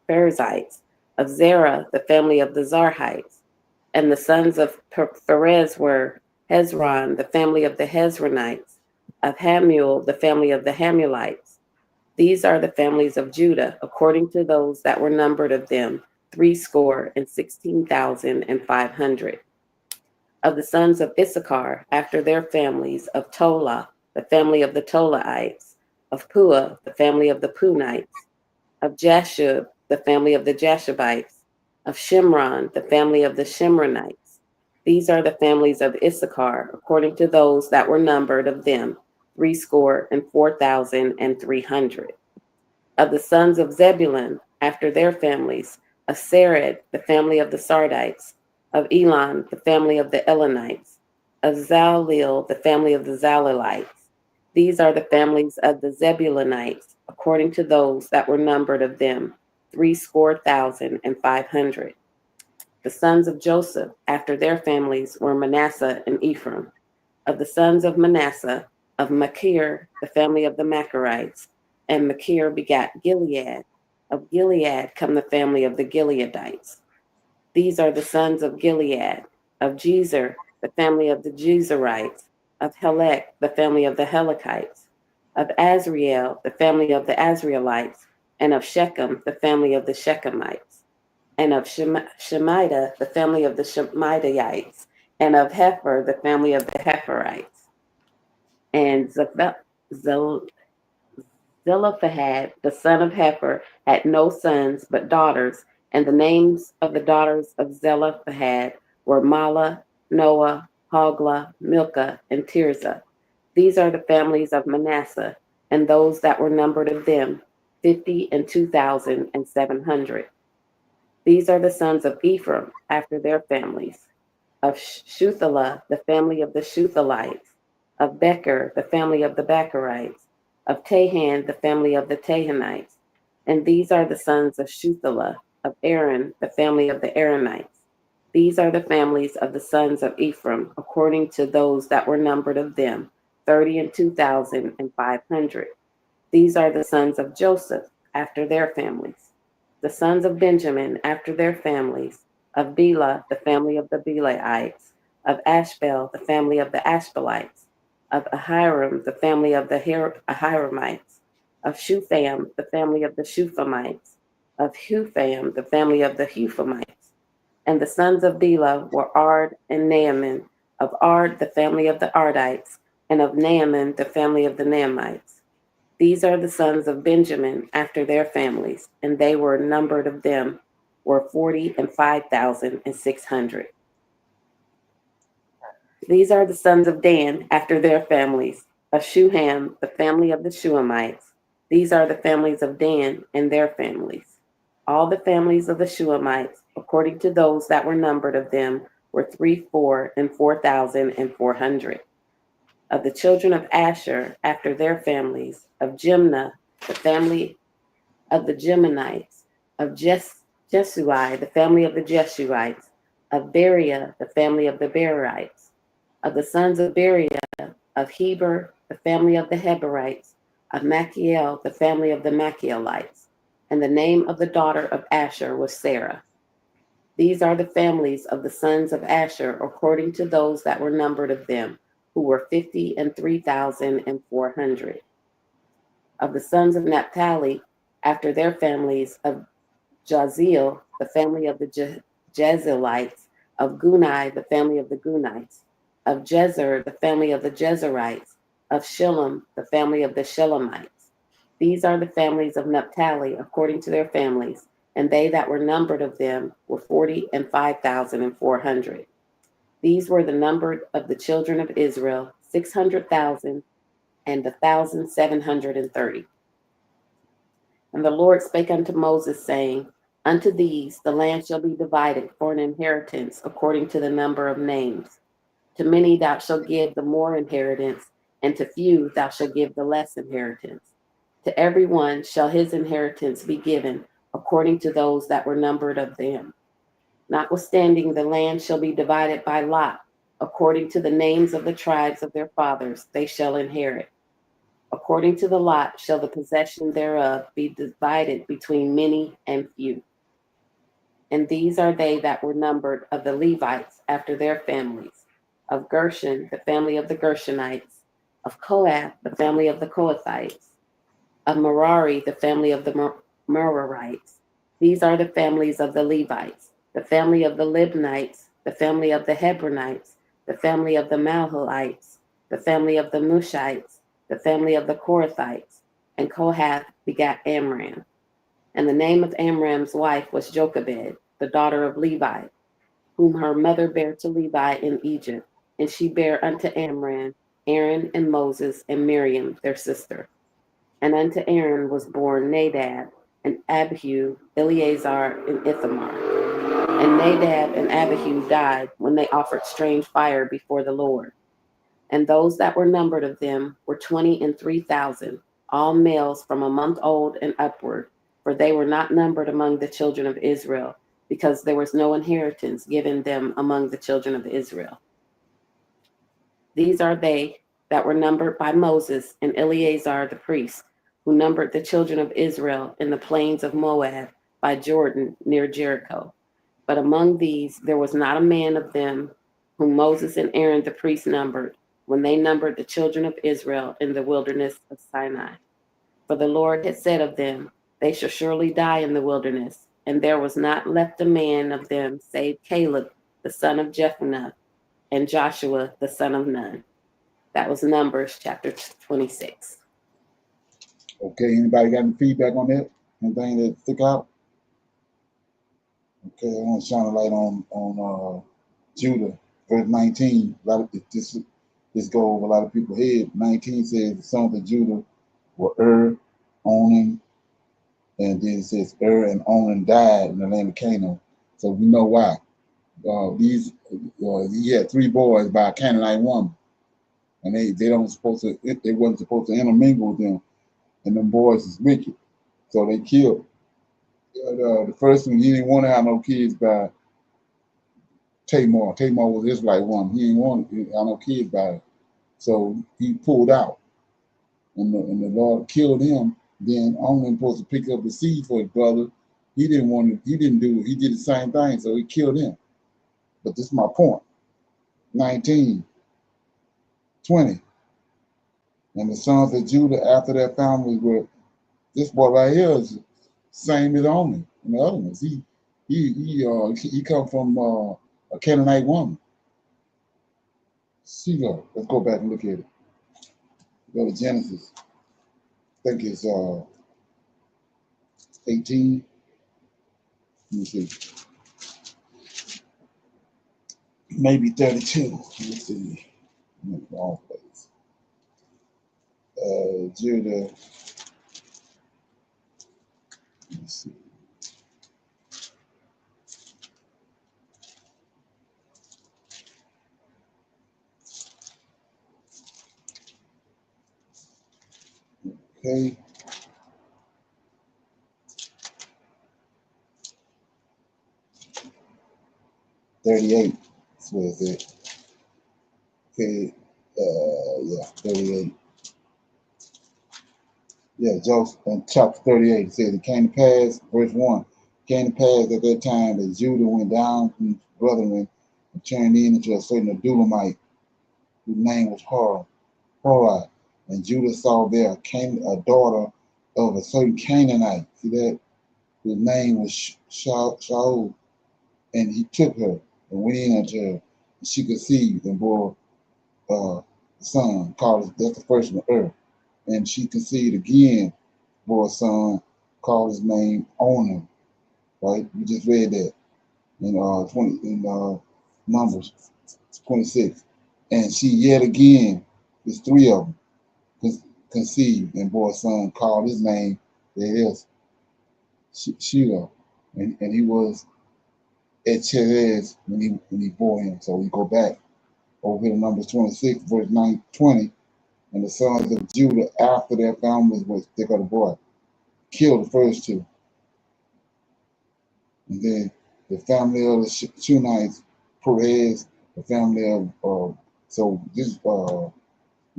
Pharezites, of Zerah, the family of the Zarhites. And the sons of Pharez were Hezron, the family of the Hezronites, of Hamuel, the family of the Hamulites. These are the families of Judah, according to those that were numbered of them, 16,500. Of the sons of Issachar, after their families, of Tola, the family of the Tolaites, of Pua, the family of the Punites, of Jashub, the family of the Jashubites, of Shimron, the family of the Shimronites. These are the families of Issachar, according to those that were numbered of them, 64,300. Of the sons of Zebulun, after their families, of Sered, the family of the Sardites, of Elon, the family of the Elonites, of Zalil, the family of the Zalilites. These are the families of the Zebulunites, according to those that were numbered of them, 64,500. The sons of Joseph, after their families, were Manasseh and Ephraim. Of the sons of Manasseh, of Machir, the family of the Machirites, and Machir begat Gilead. Of Gilead come the family of the Gileadites. These are the sons of Gilead. Of Jezer, the family of the Jezerites. Of Helek, the family of the Helekites. Of Azriel, the family of the Azrielites. And of Shechem, the family of the Shechemites. And of Shemida, the family of the Shemidaites. And of Hefer, the family of the Heferites. And Zelophehad, the son of Hefer, had no sons but daughters, and the names of the daughters of Zelophehad were Mala, Noah, Hogla, Milcah, and Tirzah. These are the families of Manasseh, and those that were numbered of them, 52,700. These are the sons of Ephraim after their families. Of Shuthelah, the family of the Shuthelites. Of Becher, the family of the Becherites. Of Tahan, the family of the Tahanites. And these are the sons of Shuthelah. Of Aaron, the family of the Aaronites. These are the families of the sons of Ephraim, according to those that were numbered of them, 32,500. These are the sons of Joseph, after their families. The sons of Benjamin, after their families. Of Bela, the family of the Belaites. Of Ashbel, the family of the Ashbelites. Of Ahiram, the family of the Ahiramites. Of Shupham, the family of the Shuphamites. Of Hupham, the family of the Huphamites. And the sons of Bela were Ard and Naaman. Of Ard, the family of the Ardites. And of Naaman, the family of the Naamites. These are the sons of Benjamin after their families, and they were numbered of them were 45,600. These are the sons of Dan after their families, of Shuham, the family of the Shuhamites. These are the families of Dan and their families. All the families of the Shuhamites, according to those that were numbered of them, were 4,400. Of the children of Asher, after their families, of Jimnah, the family of the Jeminites, of Jesui, the family of the Jeshuites, of Beriah, the family of the Berites, of the sons of Beriah, of Heber, the family of the Heberites, of Machiel, the family of the Machielites, and the name of the daughter of Asher was Sarah. These are the families of the sons of Asher, according to those that were numbered of them, who were 53,400. Of the sons of Naphtali, after their families, of Jaziel, the family of the Jezreelites, of Gunai, the family of the Gunites, of Jezer, the family of the Jezerites, of Shillem, the family of the Shillemites. These are the families of Naphtali, according to their families, and they that were numbered of them were 45,400. These were the number of the children of Israel, 600,000 and 1,730. And the Lord spake unto Moses, saying, Unto these the land shall be divided for an inheritance according to the number of names. To many thou shalt give the more inheritance, and to few thou shalt give the less inheritance. To every one shall his inheritance be given according to those that were numbered of them. Notwithstanding, the land shall be divided by lot, according to the names of the tribes of their fathers, they shall inherit. According to the lot shall the possession thereof be divided between many and few. And these are they that were numbered of the Levites after their families. Of Gershon, the family of the Gershonites. Of Kohath, the family of the Kohathites. Of Merari, the family of the Merarites. These are the families of the Levites. The family of the Libnites, the family of the Hebronites, the family of the Malholites, the family of the Mushites, the family of the Korathites. And Kohath begat Amram. And the name of Amram's wife was Jochebed, the daughter of Levi, whom her mother bare to Levi in Egypt. And she bare unto Amram Aaron and Moses and Miriam their sister. And unto Aaron was born Nadab and Abihu, Eleazar and Ithamar. And Nadab and Abihu died when they offered strange fire before the Lord. And those that were numbered of them were 23,000, all males from a month old and upward, for they were not numbered among the children of Israel, because there was no inheritance given them among the children of Israel. These are they that were numbered by Moses and Eleazar the priest, who numbered the children of Israel in the plains of Moab by Jordan near Jericho. But among these there was not a man of them whom Moses and Aaron the priest numbered, when they numbered the children of Israel in the wilderness of Sinai. For the Lord had said of them, They shall surely die in the wilderness, and there was not left a man of them save Caleb the son of Jephunneh and Joshua the son of Nun. That was Numbers chapter 26. Okay, anybody got any feedback on that? Anything that stick out? Okay, I want to shine a light on Judah, verse 19. A lot of this go over a lot of people's head. 19 says, the sons of Judah were Onan, and then it says and Onan died in the land of Canaan. So we know why. He had 3 boys by a Canaanite woman, and they wasn't supposed to intermingle with them, and them boys is wicked, so they killed. The first one, he didn't want to have no kids by Tamar. Tamar was Israelite woman. He didn't want to have no kids by her, so he pulled out, and the Lord killed him. Then Onan supposed to pick up the seed for his brother. He didn't want to. He didn't do it. He did the same thing, so he killed him. But this is my point. 19, 20. And the sons of Judah after their families were, this boy right here is same as Onan and the other ones. He come from a Canaanite woman. Sheila. Let's go back and look at it. Go to Genesis. I think it's 18. Let me see. Maybe 32. Let's see. I'm in the wrong place. Judah. Let's see. Okay. $38. That's what it said. Okay. Yeah, 38. Yeah, Joseph in chapter 38 says it came to pass, verse 1, it came to pass at that time that Judah went down from his brethren and turned in into a certain Adulamite, whose name was Hori. And Judah saw there a daughter of a certain Canaanite, see that, whose name was Shaul, and he took her and went in unto her, and she conceived and bore a son, that's the first one, and she conceived again, bore a son, called his name Onan. Right? We just read that in Numbers 26. And she yet again, there's 3 of them, conceived and bore a son, called his name, there it is, Sheila. And he was at Cherez when he bore him. So we go back over here to Numbers 26, verse 20. And the sons of Judah after their families was they got a boy. Killed the first 2. And then the family of the Shunites, Perez, the family of so this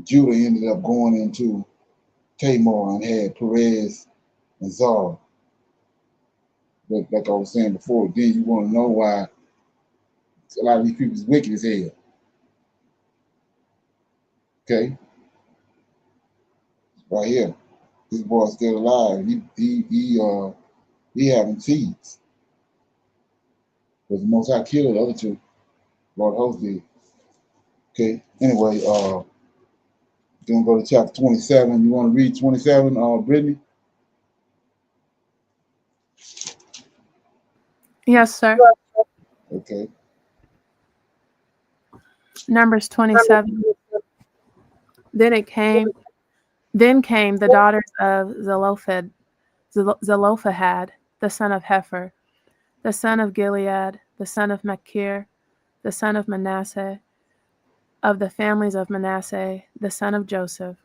Judah ended up going into Tamar and had Perez and Zara. But like I was saying before, then you want to know why a lot of these people is wicked as hell. Okay, right here, this boy's still alive. He having seeds. But the Most High killed the other 2. Lord host did. Okay. Anyway, then go to chapter 27. You want to read 27, Brittany? Yes, sir. Okay. Numbers 27. Then came the daughters of Zelophehad, the son of Hefer, the son of Gilead, the son of Machir, the son of Manasseh, of the families of Manasseh, the son of Joseph.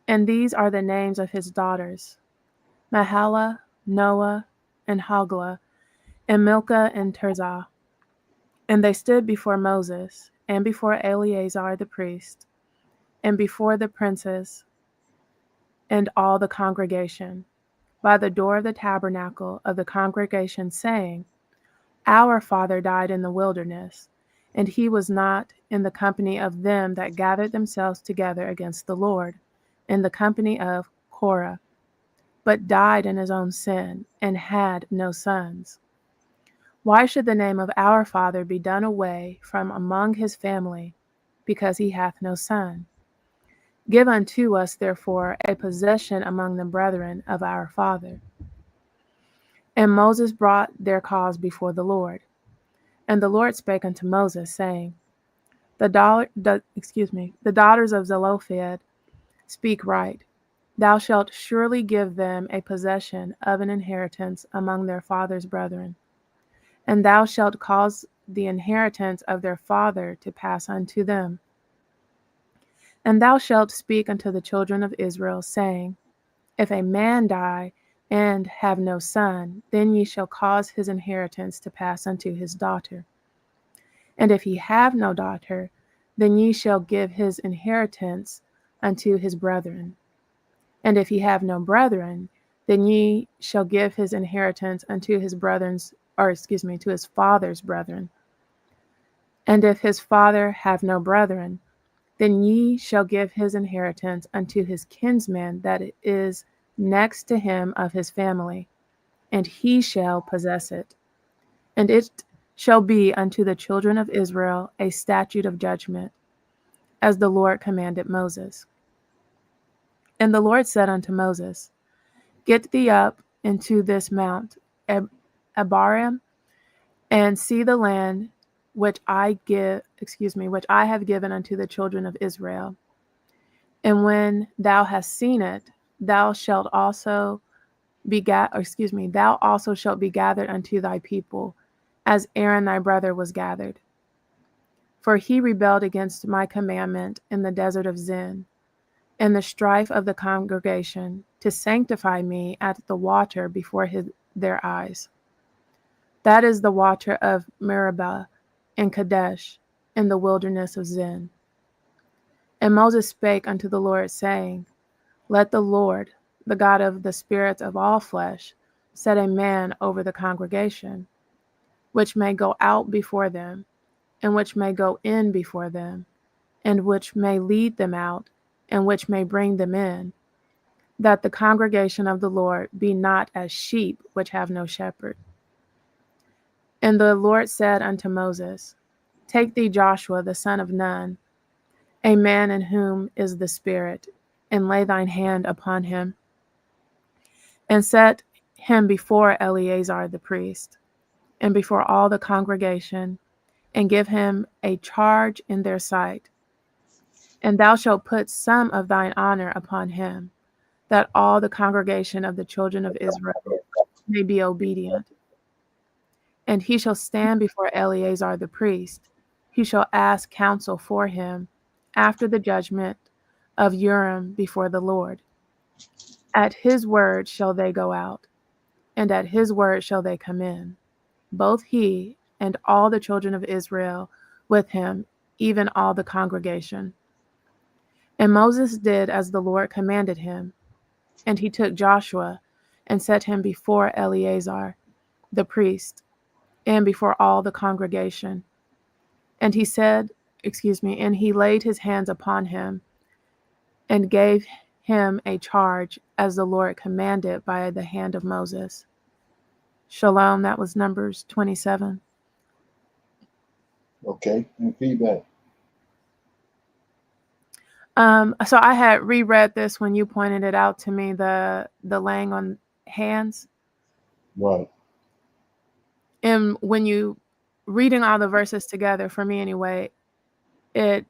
And these are the names of his daughters: Mahlah, Noah, and Hoglah, and Milcah and Tirzah. And they stood before Moses, and before Eleazar the priest, and before the princes, and all the congregation, by the door of the tabernacle of the congregation, saying, Our father died in the wilderness, and he was not in the company of them that gathered themselves together against the Lord, in the company of Korah, but died in his own sin, and had no sons. Why should the name of our father be done away from among his family, because he hath no son? Give unto us, therefore, a possession among the brethren of our father. And Moses brought their cause before the Lord. And the Lord spake unto Moses, saying, The daughters of Zelophehad speak right. Thou shalt surely give them a possession of an inheritance among their father's brethren, and thou shalt cause the inheritance of their father to pass unto them. And thou shalt speak unto the children of Israel, saying, If a man die and have no son, then ye shall cause his inheritance to pass unto his daughter. And if he have no daughter, then ye shall give his inheritance unto his brethren. And if he have no brethren, then ye shall give his inheritance unto his brethren's, to his father's brethren. And if his father have no brethren, then ye shall give his inheritance unto his kinsman that is next to him of his family, and he shall possess it. And it shall be unto the children of Israel a statute of judgment, as the Lord commanded Moses. And the Lord said unto Moses, Get thee up into this mount Abarim, and see the land which I have given unto the children of Israel. And when thou hast seen it, thou also shalt be gathered unto thy people, as Aaron thy brother was gathered. For he rebelled against my commandment in the desert of Zin, in the strife of the congregation, to sanctify me at the water before their eyes. That is the water of Meribah and Kadesh in the wilderness of Zin. And Moses spake unto the Lord, saying, Let the Lord, the God of the spirits of all flesh, set a man over the congregation, which may go out before them, and which may go in before them, and which may lead them out, and which may bring them in, that the congregation of the Lord be not as sheep which have no shepherd. And the Lord said unto Moses, Take thee Joshua the son of Nun, a man in whom is the Spirit, and lay thine hand upon him, and set him before Eleazar the priest, and before all the congregation, and give him a charge in their sight. And thou shalt put some of thine honor upon him, that all the congregation of the children of Israel may be obedient. And he shall stand before Eleazar the priest. He shall ask counsel for him after the judgment of Urim before the Lord. At his word shall they go out, and at his word shall they come in, both he and all the children of Israel with him, even all the congregation. And Moses did as the Lord commanded him, and he took Joshua and set him before Eleazar the priest, and before all the congregation. And he laid his hands upon him, and gave him a charge as the Lord commanded by the hand of Moses. Shalom, that was Numbers 27. Okay, and feedback. So I had reread this when you pointed it out to me, the laying on hands. Right. And when you reading all the verses together, for me anyway, it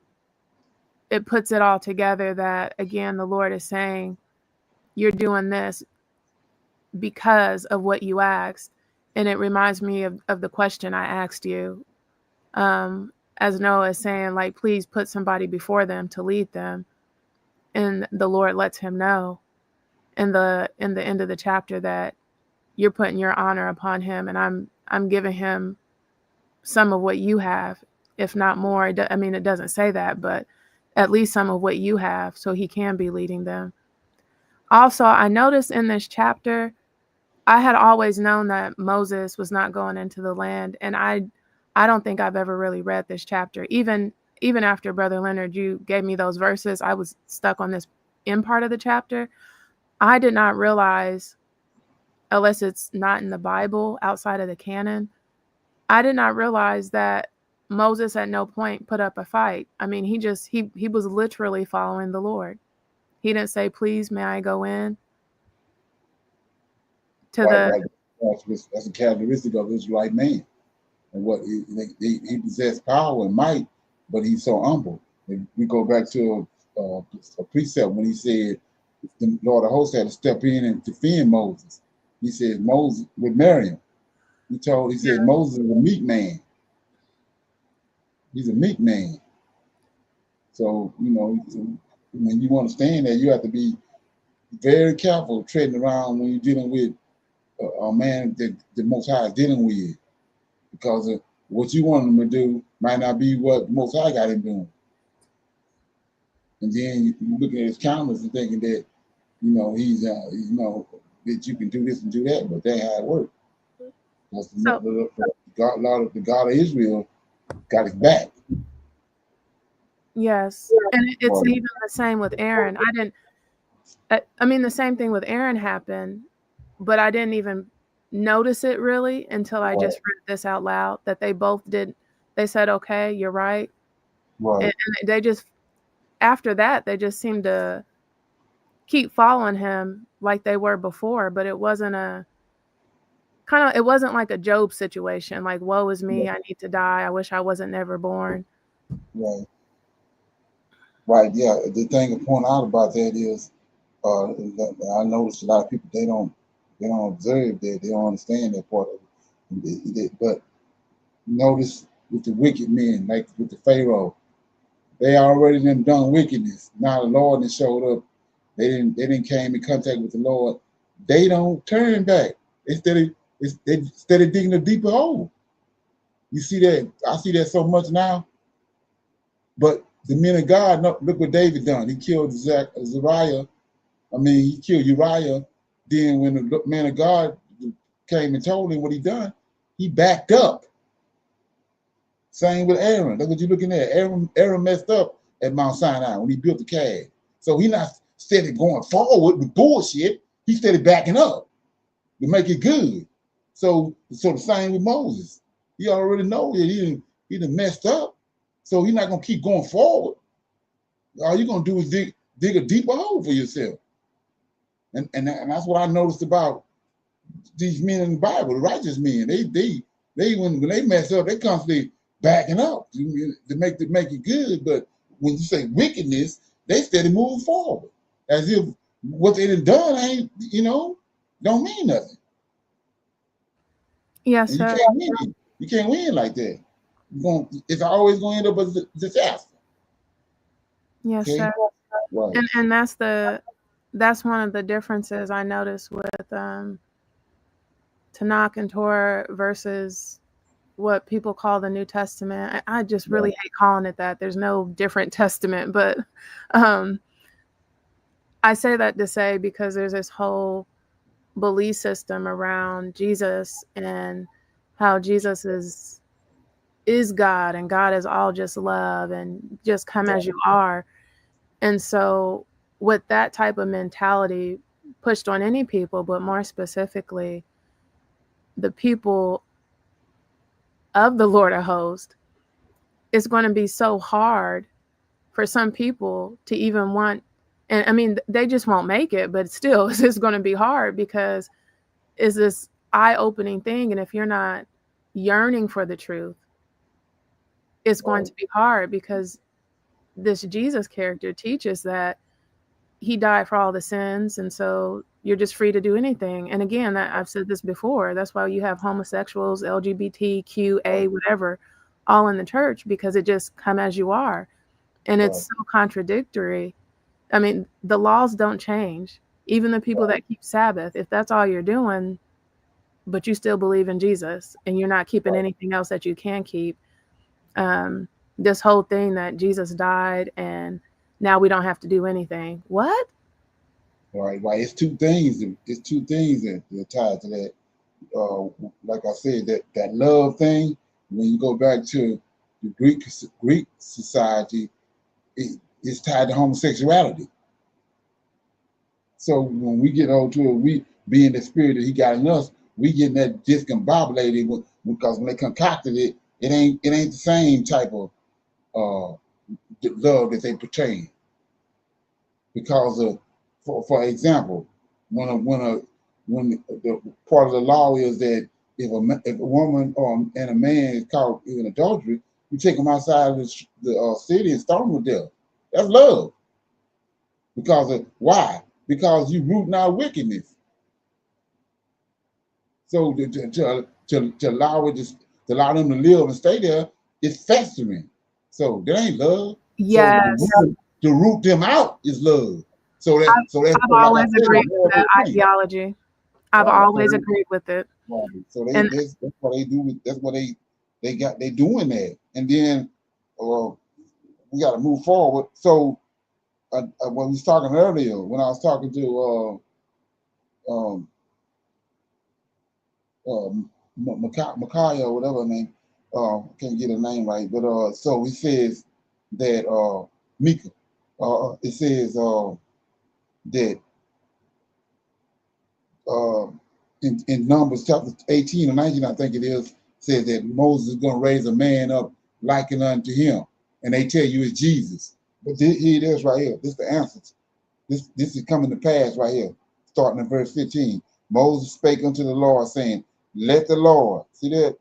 puts it all together that, again, the Lord is saying, you're doing this because of what you asked. And it reminds me of the question I asked you, as Noah is saying, like, please put somebody before them to lead them. And the Lord lets him know in the end of the chapter that you're putting your honor upon him, and I'm giving him some of what you have, if not more. It doesn't say that, but at least some of what you have, so he can be leading them. Also, I noticed in this chapter, I had always known that Moses was not going into the land, and I don't think I've ever really read this chapter. Even after Brother Leonard, you gave me those verses, I was stuck on this end part of the chapter. I did not realize, unless it's not in the Bible outside of the canon, I did not realize that Moses at no point put up a fight. I mean, he was literally following the Lord. He didn't say, please, may I go in? Right. That's a characteristic of Israelite man. And what he possessed power and might, but he's so humble. And we go back to a precept when he said, the Lord of hosts had to step in and defend Moses. He said Moses would marry him. He said Moses is a meek man. He's a meek man. So, you know, when you understand that, you have to be very careful treading around when you're dealing with a man that the Most High is dealing with, because what you want him to do might not be what the Most High got him doing. And then you're looking at his countenance and thinking that, you know, he's you know, that you can do this and do that, but that ain't how it works. The God of Israel got his back. Yes, and it's even the same with Aaron. I mean, the same thing with Aaron happened, but I didn't even notice it really until I just read this out loud, that they both did. They said, okay, you're right. And they just, after that, they just seemed to keep following him like they were before, but it wasn't it wasn't like a Job situation, like, woe is me, I need to die, I wish I wasn't never born. Right, yeah. The thing to point out about that is, I noticed a lot of people, they don't observe that, they don't understand that part of it. But notice with the wicked men, like with the Pharaoh, they already done wickedness. Now the Lord has showed up. They didn't came in contact with the Lord. They don't turn back. They digging a deeper hole. You see that? I see that so much now. But the men of God, look what David done. He killed Uriah. He killed Uriah. Then when the man of God came and told him what he done, he backed up. Same with Aaron. That's what you're looking at. Aaron messed up at Mount Sinai when he built the calf. So he not steady going forward with bullshit. He steady backing up to make it good. So the same with Moses. He already know that he done messed up. So he's not gonna keep going forward. All you're gonna do is dig a deeper hole for yourself. And that's what I noticed about these men in the Bible, the righteous men. They when they mess up, they constantly backing up to make it good. But when you say wickedness, they steady moving forward, as if what they done ain't, don't mean nothing. Yes, sir. You can't win like that. It's always going to end up as a disaster. Yes, okay? Sir. Right. And that's one of the differences I noticed with Tanakh and Torah versus what people call the New Testament. I just really hate calling it that. There's no different testament, but I say that to say because there's this whole belief system around Jesus and how Jesus is God and God is all just love and just come as you are. And so with that type of mentality pushed on any people, but more specifically the people of the Lord of hosts, it's going to be so hard for some people to even want, and they just won't make it, but still it's just going to be hard because it's this eye-opening thing. And if you're not yearning for the truth, it's going to be hard because this Jesus character teaches that he died for all the sins. And so you're just free to do anything. And again, I've said this before, that's why you have homosexuals, LGBTQA, whatever, all in the church, because it just come as you are. And it's so contradictory. The laws don't change. Even the people that keep Sabbath, if that's all you're doing, but you still believe in Jesus and you're not keeping anything else that you can keep, this whole thing that Jesus died and now we don't have to do anything. What? Right. It's two things. It's two things that are tied to that. Like I said, that love thing. When you go back to the Greek society, it's tied to homosexuality. So when we get over to it, we being the spirit that he got in us, we getting that discombobulated because when they concocted it, it ain't the same type of love that they portray. Because of, for example, when the part of the law is that if a woman and a man is caught in adultery, you take them outside of the city and stone them to death. That's love. Because of why? because you rooting out wickedness. So to allow it to allow them to live and stay there, it's festering. So that ain't love. Yes. So to root them out is love. So that's I've like I always said, agreed with that ideology. I've right. always agreed with it. Right. So And that's what they do. That's what they doing that. And then we got to move forward. So when we was talking earlier, when I was talking to Micaiah or whatever her name, can't get her name right, but so he says that Mika, it says that uh, in Numbers chapter 18 or 19, I think it is, says that Moses is going to raise a man up likened unto him, and they tell you it's Jesus. But here it is right here. This is the answer. This is coming to pass right here, starting in verse 15. Moses spake unto the Lord, saying, let the Lord, see that?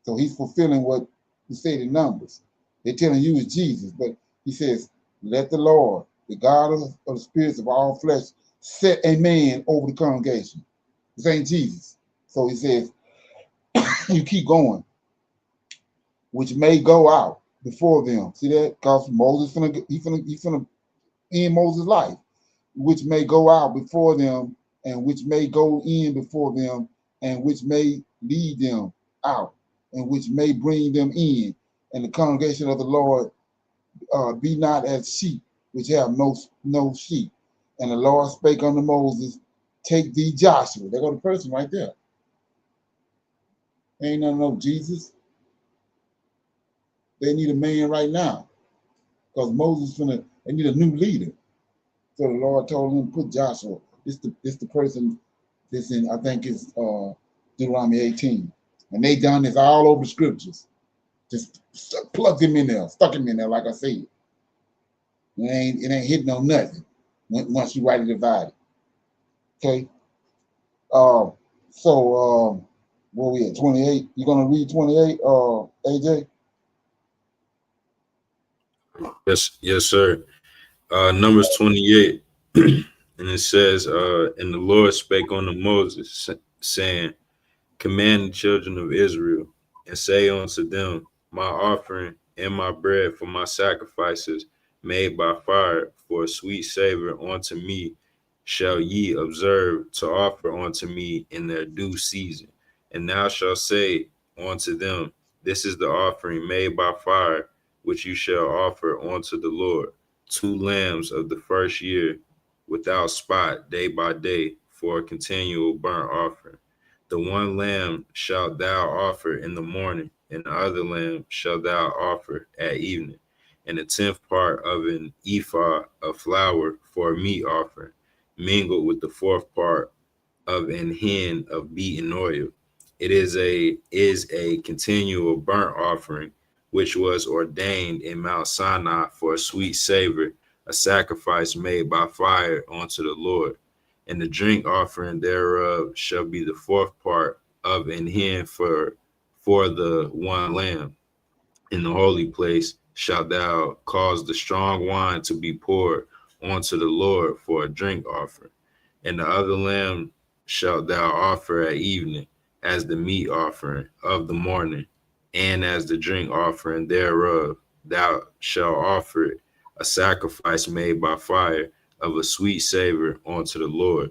So he's fulfilling what he said in Numbers. They're telling you it's Jesus, but he says, let the Lord, the God of the spirits of all flesh, set a man over the congregation. This ain't Jesus. So he says, you keep going, which may go out before them. See that? Because Moses finna end Moses' life, which may go out before them, and which may go in before them, and which may lead them out, and which may bring them in. And the congregation of the Lord be not as sheep which have no sheep. And the Lord spake unto Moses, take thee Joshua. There go the person right there. Ain't nothing no Jesus. They need a man right now. Because they need a new leader. So the Lord told him, put Joshua. This the person that's in, I think it's Deuteronomy 18. And they done this all over the scriptures. Just plugged him in there, stuck him in there, like I said. It ain't hitting on nothing once you rightly divide it. Okay. Where we at? 28. You gonna read 28, AJ? Yes, sir. Numbers 28, and it says, and the Lord spake unto Moses, saying, command the children of Israel, and say unto them, my offering and my bread for my sacrifices made by fire for a sweet savor unto me shall ye observe to offer unto me in their due season. And thou shalt say unto them, this is the offering made by fire, which you shall offer unto the Lord, 2 lambs of the first year without spot day by day for a continual burnt offering. The one lamb shalt thou offer in the morning, and the other lamb shalt thou offer at evening, and the 10th part of an ephah of flour for a meat offering, mingled with the 4th part of an hin of beaten oil. It is a continual burnt offering, which was ordained in Mount Sinai for a sweet savor, a sacrifice made by fire unto the Lord. And the drink offering thereof shall be the 4th part of an hin for the one lamb. In the holy place shalt thou cause the strong wine to be poured unto the Lord for a drink offering. And the other lamb shalt thou offer at evening as the meat offering of the morning, and as the drink offering thereof. Thou shalt offer it a sacrifice made by fire of a sweet savor unto the Lord.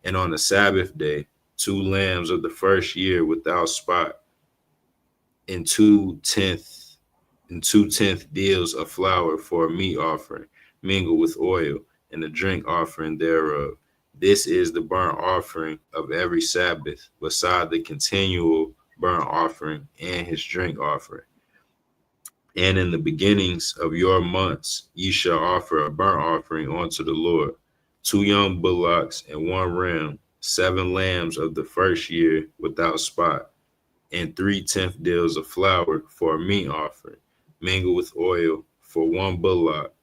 And on the Sabbath day, 2 lambs of the first year without spot, and 2/10 deals of flour for a meat offering, mingled with oil, and the drink offering thereof. This is the burnt offering of every Sabbath, beside the continual burnt offering and his drink offering. And in the beginnings of your months ye shall offer a burnt offering unto the Lord, 2 young bullocks and 1 ram, 7 lambs of the first year without spot, and 3/10 deals of flour for a meat offering, mingled with oil for 1 bullock,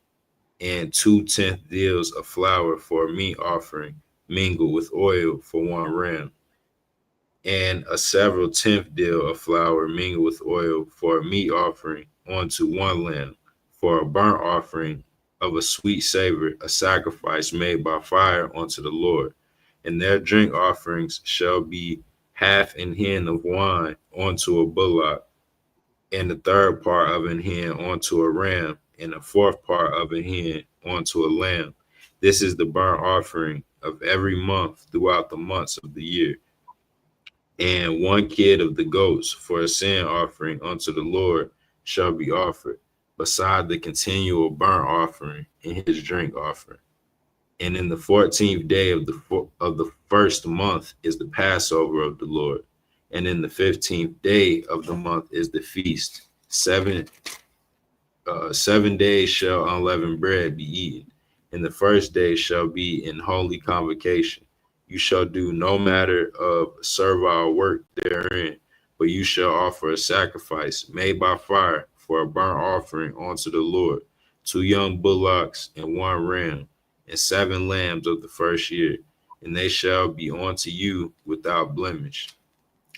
and 2/10 deals of flour for a meat offering, mingled with oil for 1 ram, and a several 10th deal of flour mingled with oil for a meat offering unto 1 lamb, for a burnt offering of a sweet savor, a sacrifice made by fire unto the Lord. And their drink offerings shall be half an hin of wine unto a bullock, and the third part of an hin onto a ram, and the fourth part of an hin onto a lamb. This is the burnt offering of every month throughout the months of the year. And one kid of the goats for a sin offering unto the Lord shall be offered, beside the continual burnt offering and his drink offering. And in the 14th day of the first month is the Passover of the Lord. And in the 15th day of the month is the feast. 7 days shall unleavened bread be eaten. And the first day shall be in holy convocation. You shall do no matter of servile work therein, but you shall offer a sacrifice made by fire for a burnt offering unto the Lord, 2 young bullocks and 1 ram, and 7 lambs of the first year, and they shall be unto you without blemish.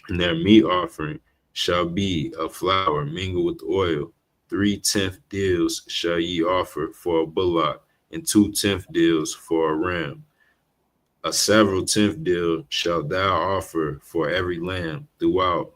And their meat offering shall be of flour mingled with oil. 3/10 deals shall ye offer for a bullock, and 2/10 deals for a ram. A several tenth deal shalt thou offer for every lamb throughout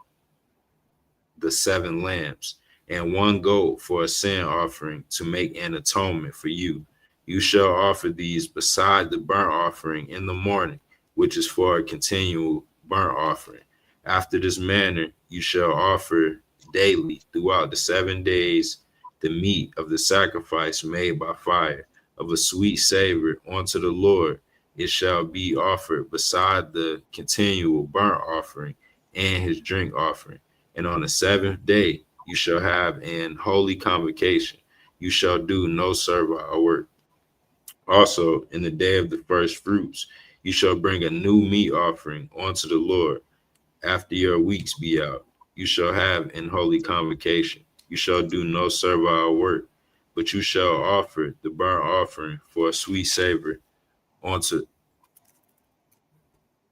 the 7 lambs, and 1 goat for a sin offering to make an atonement for you. You shall offer these beside the burnt offering in the morning, which is for a continual burnt offering. After this manner you shall offer daily throughout the 7 days the meat of the sacrifice made by fire, of a sweet savor unto the Lord. It shall be offered beside the continual burnt offering and his drink offering. And on the 7th day you shall have an holy convocation. You shall do no servile work. Also, in the day of the first fruits, you shall bring a new meat offering unto the Lord. After your weeks be out, you shall have an holy convocation. You shall do no servile work, but you shall offer the burnt offering for a sweet savor unto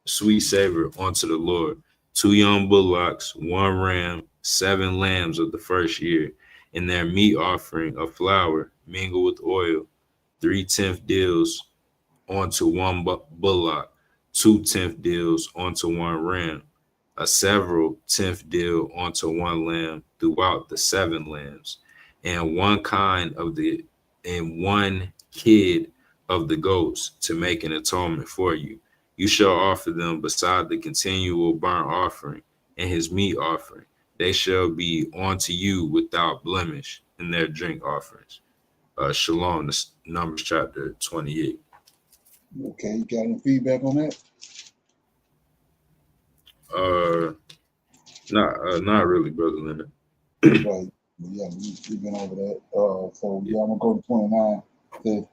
the Lord. 2 young bullocks, 1 ram, 7 lambs of the first year, and their meat offering of flour mingled with oil, 3/10 deals onto 1 bullock, 2/10 deals onto 1 ram, a several 10th deal onto 1 lamb throughout the 7 lambs, and 1 kid of the goats to make an atonement for you. You shall offer them beside the continual burnt offering and his meat offering. They shall be unto you without blemish in their drink offerings. Shalom, Numbers chapter 28. Okay, you got any feedback on that? Not really, Brother Leonard. Right. Yeah, we've been over that. So yeah, I'm gonna go to 29. It says,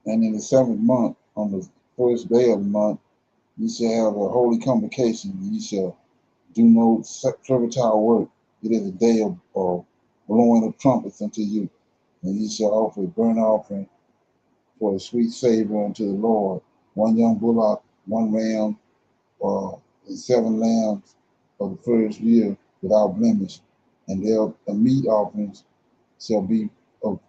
and in the 7th month, on the first day of the month, you shall have a holy convocation. You shall do no servile work. It is a day of blowing of trumpets unto you, and you shall offer a burnt offering for a sweet savor unto the Lord. 1 young bullock, 1 ram, and 7 lambs of the first year without blemish, and their meat offerings shall be of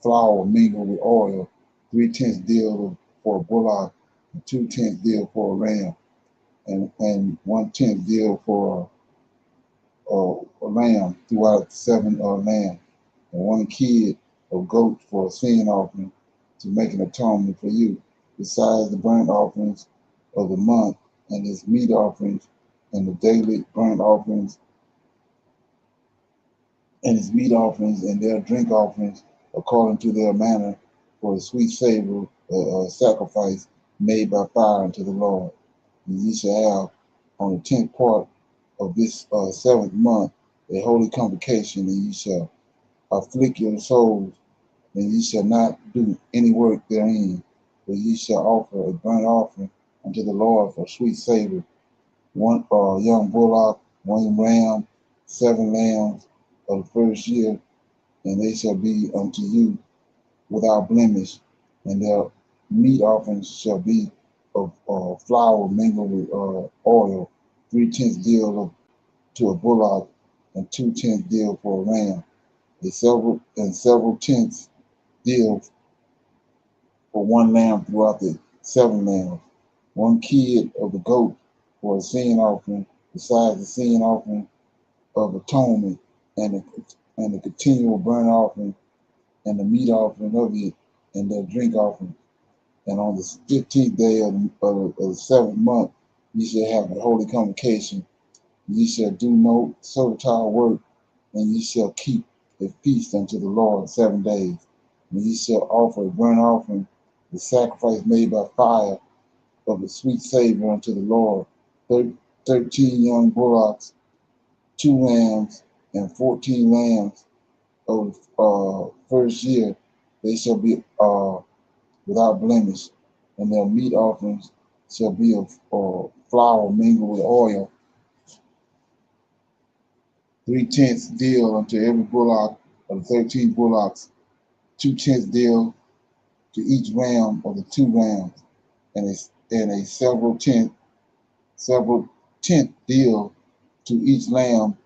flour mingled with oil, 3/10 deal for a bullock, and 2/10 deal for a ram, and 1/10 deal for a lamb throughout the 7 lambs, and 1 kid of goats for a sin offering to make an atonement for you, besides the burnt offerings of the month and his meat offerings and the daily burnt offerings and his meat offerings and their drink offerings according to their manner for a sweet savor, sacrifice made by fire unto the Lord. And ye shall have on the 10th part of this 7th month a holy convocation, and ye shall afflict your souls, and ye shall not do any work therein, but ye shall offer a burnt offering unto the Lord for sweet savor, 1 young bullock, 1 ram, 7 lambs of the first year, and they shall be unto you without blemish, and their meat offerings shall be of flour mingled with oil, 3/10 deal to a bullock, and 2/10 deal for a ram, and several tenths deal for one lamb throughout the 7 lambs, 1 kid of the goat for a sin offering, besides the sin offering of atonement and the continual burnt offering and the meat offering of it and their drink offering. And on the 15th day of the 7th month, ye shall have a holy convocation. Ye shall do no servile work, and ye shall keep a feast unto the Lord 7 days. And ye shall offer a burnt offering, the sacrifice made by fire of a sweet savor unto the Lord, 13 young bullocks, 2 lambs, and 14 lambs of first year. They shall be without blemish, and their meat offerings shall be of flour mingled with oil. 3/10 deal unto every bullock of the 13 bullocks, 2/10 deal to each ram of the 2 rams, and a several tenth deal to each lamb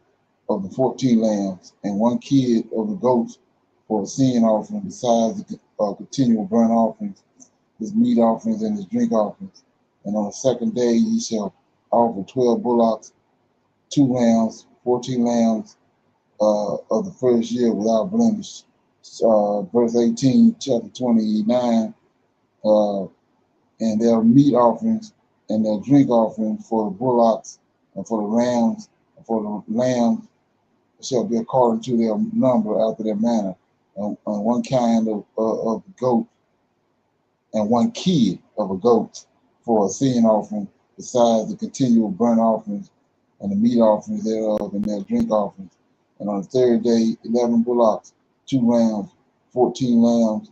of the 14 lambs, and 1 kid of the goats for a sin offering, besides the continual burnt offerings, his meat offerings, and his drink offerings. And on the 2nd day ye shall offer 12 bullocks, 2 rams, 14 lambs of the first year without blemish. Verse 18, chapter 29, and their meat offerings and their drink offerings for the bullocks and for the rams and for the lambs shall be according to their number after their manner, and 1 kind of goat and 1 kid of a goat for a sin offering, besides the continual burnt offerings and the meat offerings thereof and their drink offerings. And on the 3rd day, 11 bullocks, 2 rams, 14 lambs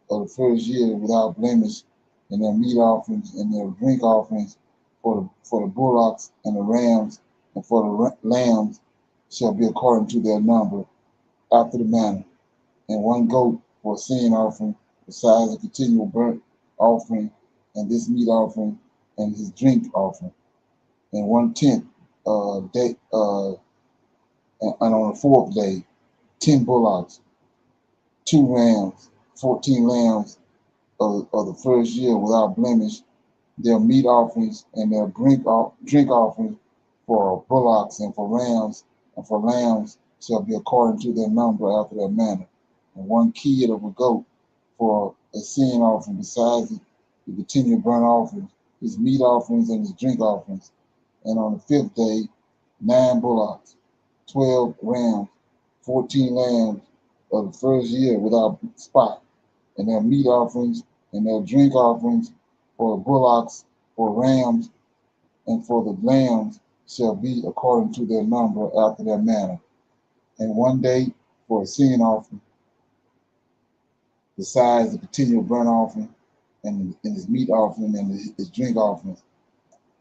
of the first year without blemish, and their meat offerings and their drink offerings for the bullocks and the rams and for the lambs shall be according to their number after the manner, and 1 goat for a sin offering, besides the continual burnt offering and this meat offering and his drink offering, and 1/10 day, and on the 4th day, 10 bullocks, 2 rams, 14 lambs of the first year without blemish, their meat offerings and their drink offerings for bullocks and for rams and for lambs shall be according to their number after their manner, and 1 kid of a goat for a sin offering, besides the continual burnt offerings, his meat offerings and his drink offerings. And on the 5th day, 9 bullocks, 12 rams, 14 lambs of the first year without spot, and their meat offerings and their drink offerings for the bullocks, for rams, and for the lambs shall be according to their number after their manner, and 1 day for a sin offering, besides the continual burnt offering and his meat offering and his drink offerings.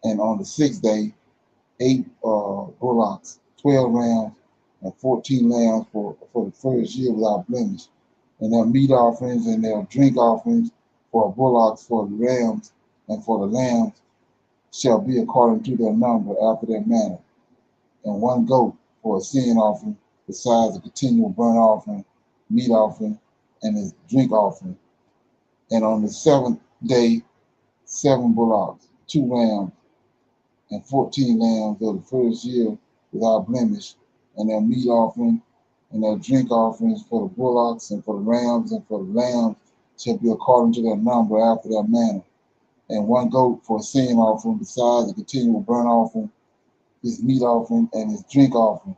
And on the 6th day, 8 bullocks, 12 rams, and 14 lambs for the first year without blemish, and their meat offerings and their drink offerings for bullocks, for the rams, and for the lambs shall be according to their number after their manner, and 1 goat for a sin offering, besides the continual burnt offering, meat offering, and his drink offering. And on the 7th day, 7 bullocks, 2 rams, and 14 lambs of the first year without blemish, and their meat offering and their drink offerings for the bullocks and for the rams and for the lambs shall be according to their number after their manner, and 1 goat for a sin offering, besides the continual burnt offering, his meat offering, and his drink offering.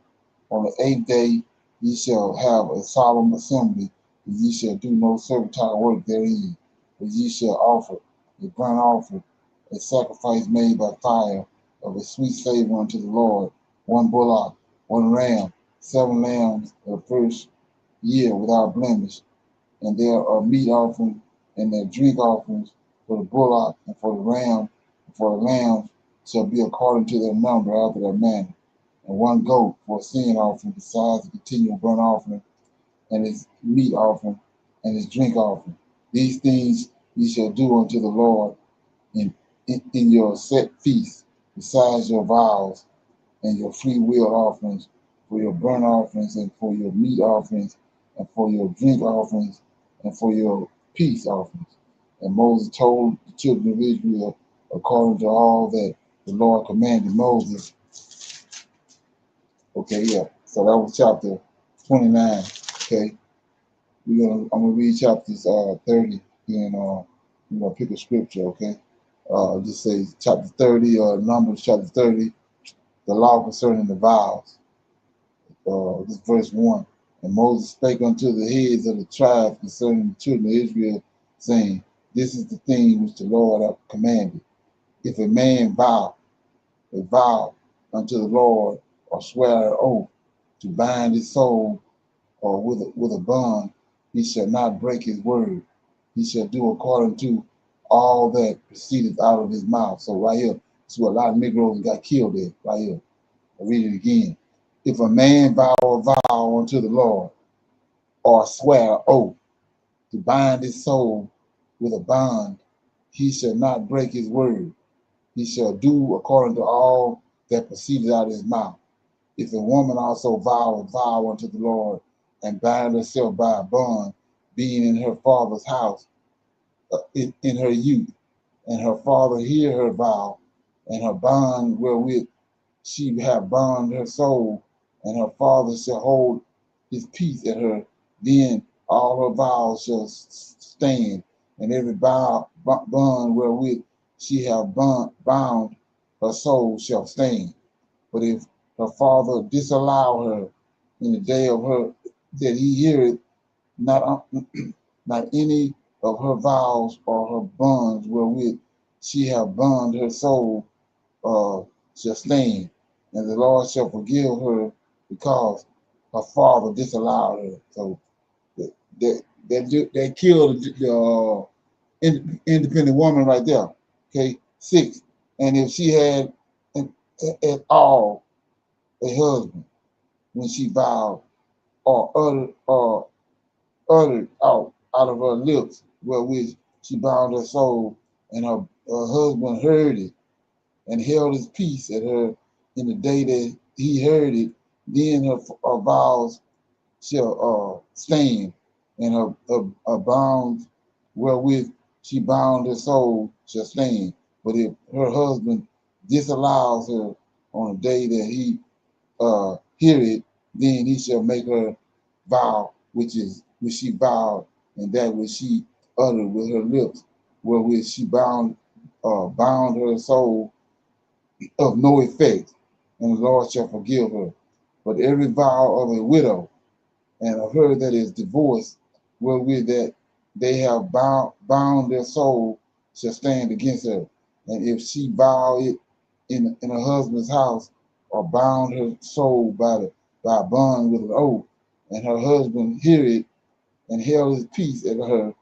On the 8th day ye shall have a solemn assembly, and ye shall do no servile work therein, but ye shall offer a burnt offering, a sacrifice made by fire of a sweet savor unto the Lord, 1 bullock, 1 ram, 7 lambs of the first year without blemish, and there are meat offerings and their drink offerings for the bullock and for the ram and for the lambs shall be according to their number after their manner, and 1 goat for a sin offering, besides the continual burnt offering and his meat offering and his drink offering. These things ye shall do unto the Lord in your set feasts, besides your vows and your free will offerings, for your burnt offerings and for your meat offerings and for your drink offerings and for your peace offerings. And Moses told the children of Israel, according to all that the Lord commanded Moses. Okay, yeah. So that was chapter 29. Okay. I'm gonna read chapters 30 and we're gonna pick a scripture, okay? Just say chapter 30, Numbers chapter 30, the law concerning the vows. This verse 1. And Moses spake unto the heads of the tribes concerning the children of Israel, saying, this is the thing which the Lord hath commanded. If a man vow unto the Lord, or swear an oath to bind his soul or with a bond, he shall not break his word. He shall do according to all that proceedeth out of his mouth. So right here, this is where a lot of Negroes got killed at, right here. I'll read it again. If a man vow a vow unto the Lord, or swear an oath to bind his soul with a bond, he shall not break his word. He shall do according to all that proceeded out of his mouth. If a woman also vow a vow unto the Lord, and bind herself by a bond, being in her father's house in her youth, and her father hear her vow, and her bond wherewith she have bound her soul, and her father shall hold his peace at her, then all her vows shall stand, and every bond wherewith she have bound her soul shall stand. But if her father disallow her in the day of her that he heareth not not any of her vows or her bonds wherewith she have bound her soul shall stand, and the Lord shall forgive her because her father disallowed her. So that killed the independent woman right there. Okay, 6. And if she had at all a husband when she vowed, or uttered out of her lips wherewith she bound her soul, and her husband heard it and held his peace at her in the day that he heard it, then her vows shall stand, and her bonds wherewith she bound her soul shall stand. But if her husband disallows her on the day that he hear it, then he shall make her vow, which she vowed, and that which she uttered with her lips, wherewith she bound her soul of no effect, and the Lord shall forgive her. But every vow of a widow and of her that is divorced, wherewith that they have bound their soul, shall stand against her. And if she vow it in her husband's house, or bound her soul by a bond with an oath, and her husband hear it and held his peace at her,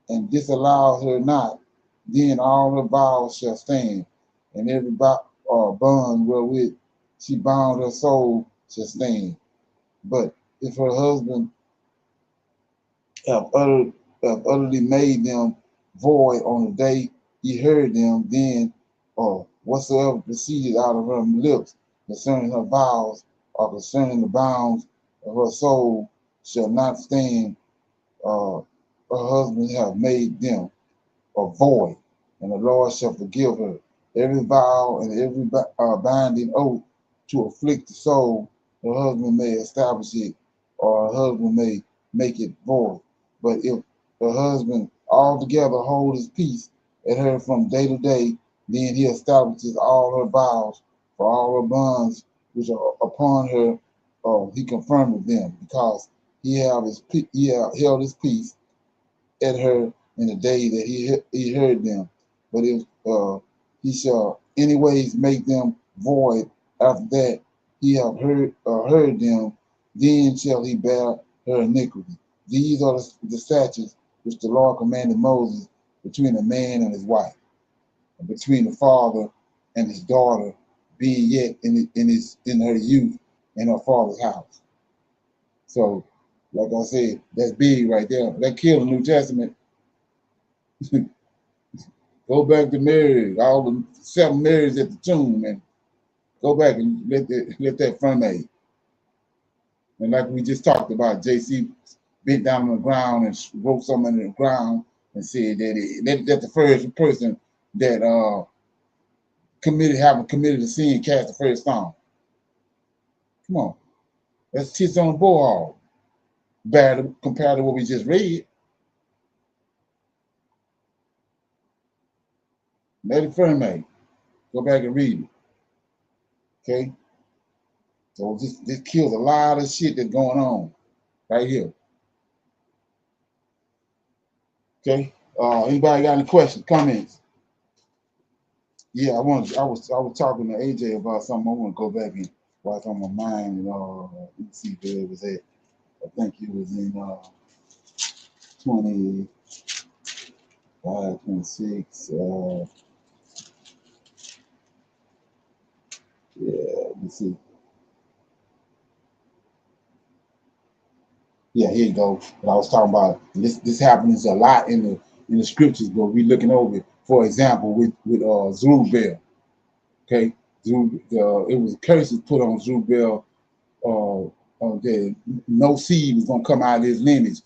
and disallowed her not, then all her vows shall stand, and every bond wherewith she bound her soul shall stand. But if her husband have utterly made them void on the day he heard them, then or whatsoever proceeded out of her lips concerning her vows or concerning the bounds of her soul shall not stand. Her husband have made them void, and the Lord shall forgive her every vow and every binding oath to afflict the soul. Her husband may establish it, or her husband may make it void. But if her husband altogether hold his peace at her from day to day, then he establishes all her vows for all her bonds which are upon her. He confirmed them, because he held his peace at her in the day that he heard them. But if he shall anyways make them void after that he have heard them, then shall he bear her iniquity. These are the statutes which the Lord commanded Moses between a man and his wife, and between the father and his daughter, being yet in her youth in her father's house. So, like I said, that's big right there. That killed the New Testament. Go back to Mary, all the 7 Marys at the tomb, and go back and let that ferment. And like we just talked about, JC bent down on the ground and wrote something in the ground and said that the first person that having committed a sin cast the first stone. Come on, that's tits on the bullhog. Bad compared to what we just read. Let it ferment. Go back and read it. Okay. So this kills a lot of shit that's going on right here. Okay. Anybody got any questions, comments? Yeah, I was talking to AJ about something. I want to go back and watch on my mind and let me see where it was at. I think it was in 25, 26. Yeah, let me see. Yeah, here you go. But I was talking about this happens a lot in the scriptures, but we looking over it. For example, with Zerubbabel. Okay, it was curses put on Zerubbabel that no seed was gonna come out of his lineage,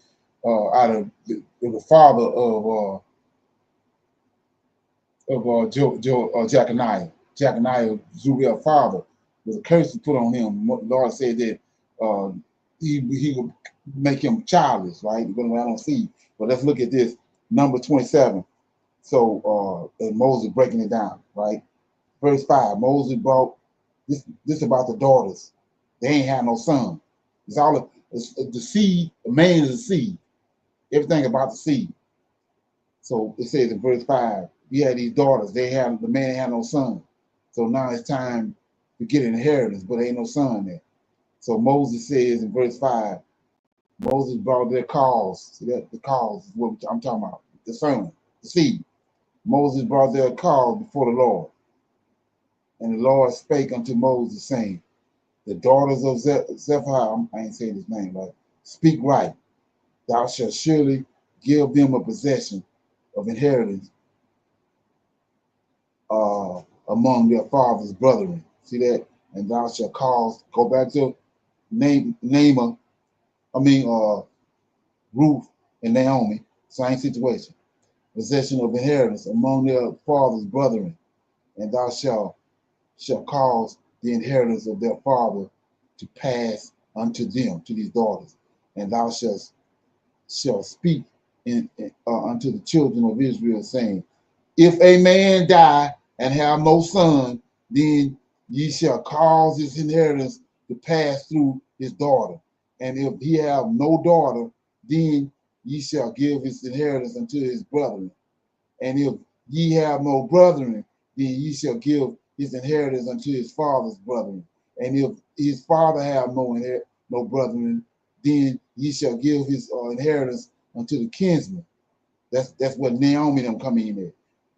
out of the father of Jeconiah. Jeconiah, Zerubbabel's father, was a curse put on him. Lord said that he would make him childless, right? He's going around on seed. But let's look at this, number 27. So and Moses breaking it down, right? Verse 5, Moses brought this about the daughters. They ain't had no son. It's all the seed, the man is the seed. Everything about the seed. So it says in verse 5, he had these daughters, the man had no son. So now it's time to get an inheritance, but ain't no son there. So Moses says in verse 5, Moses brought their cause. See that the cause is what I'm talking about. The son, the seed. Moses brought their cause before the Lord. And the Lord spake unto Moses, saying, the daughters of Zephaniah, I ain't saying his name, right? Speak right. Thou shalt surely give them a possession of inheritance among their father's brethren. See that? And thou shalt cause, go back to Ruth and Naomi, same situation. Possession of inheritance among their father's brethren. And thou shalt cause the inheritance of their father to pass unto them, to these daughters. And thou shalt speak unto the children of Israel, saying, if a man die and have no son, then ye shall cause his inheritance to pass through his daughter. And if he have no daughter, then ye shall give his inheritance unto his brethren. And if ye have no brethren, then ye shall give his inheritance unto his father's brethren. And if his father have no brethren, then ye shall give his inheritance unto the kinsman. That's what Naomi them come in at.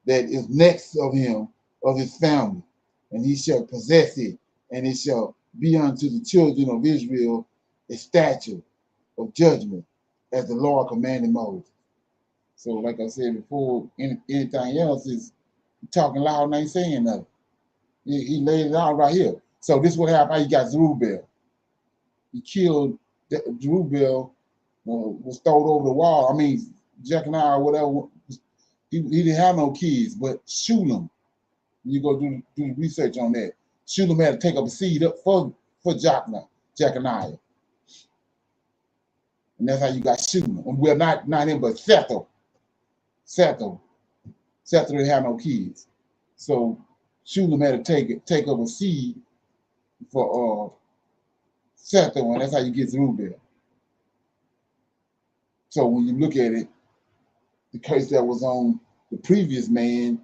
That is next of him, of his family, and he shall possess it, and it shall be unto the children of Israel a statute of judgment, as the Lord commanded Moses. So, like I said before, anything else is talking loud and ain't saying nothing. He laid it out right here. So this is what happened. How you got Zerubbabel. He killed Zerubbabel, was thrown over the wall. I mean, Jeconiah or whatever. He didn't have no kids, but Shulam, you go do the research on that. Shulam had to take up a seed up for Jeconiah. And that's how you got Shulam. Well, not him, but Sethel. Sethel didn't have no kids. So Shulam had to take up a seed for Sethel, and that's how you get Zerubbabel. So when you look at it, the curse that was on the previous man,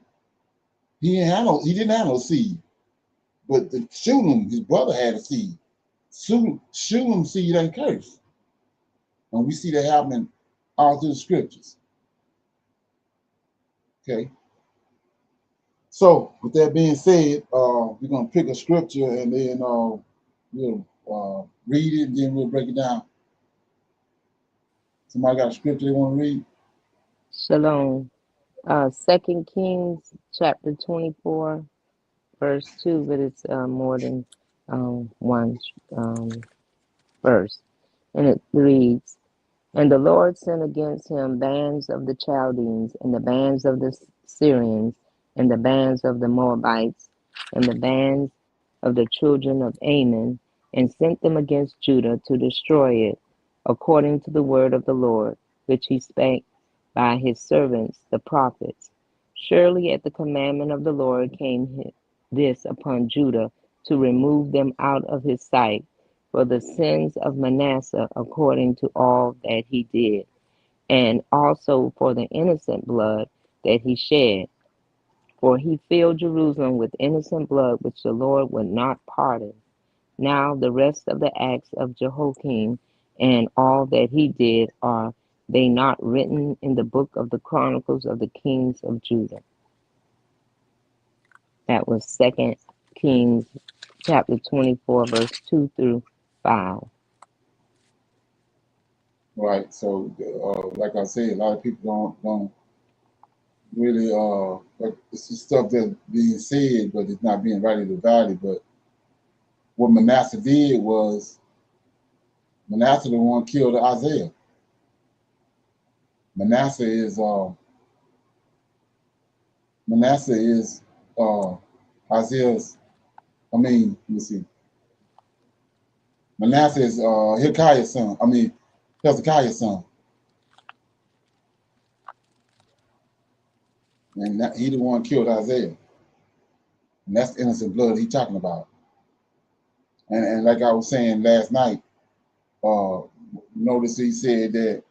he didn't have no seed. But the Shulam, his brother, had a seed. Shulam's seed ain't cursed. And we see that happening all through the scriptures. Okay. So with that being said, we're gonna pick a scripture and then we'll read it and then we'll break it down. Somebody got a scripture they want to read? Shalom. 2 Kings chapter 24, verse 2, but it's more than one verse. And it reads, And the Lord sent against him bands of the Chaldeans, and the bands of the Syrians, and the bands of the Moabites, and the bands of the children of Ammon, and sent them against Judah to destroy it, according to the word of the Lord, which he spake by his servants the prophets. Surely at the commandment of the Lord came this upon Judah, to remove them out of his sight, for the sins of Manasseh, according to all that he did, and also for the innocent blood that he shed. For he filled Jerusalem with innocent blood, which the Lord would not pardon. Now the rest of the acts of Jehoiakim and all that he did, are they not written in the book of the Chronicles of the kings of Judah? That was 2 Kings chapter 24, verse 2 through 5. Right. So, like I said, a lot of people don't really, like, it's just stuff that's being said, but it's not being rightly divided. But what Manasseh did was, Manasseh the one killed Isaiah. Manasseh is Isaiah's, let me see. Manasseh is Hilkiah's son. Hezekiah's son. And he the one killed Isaiah. And that's innocent blood he's talking about. And like I was saying last night, notice he said that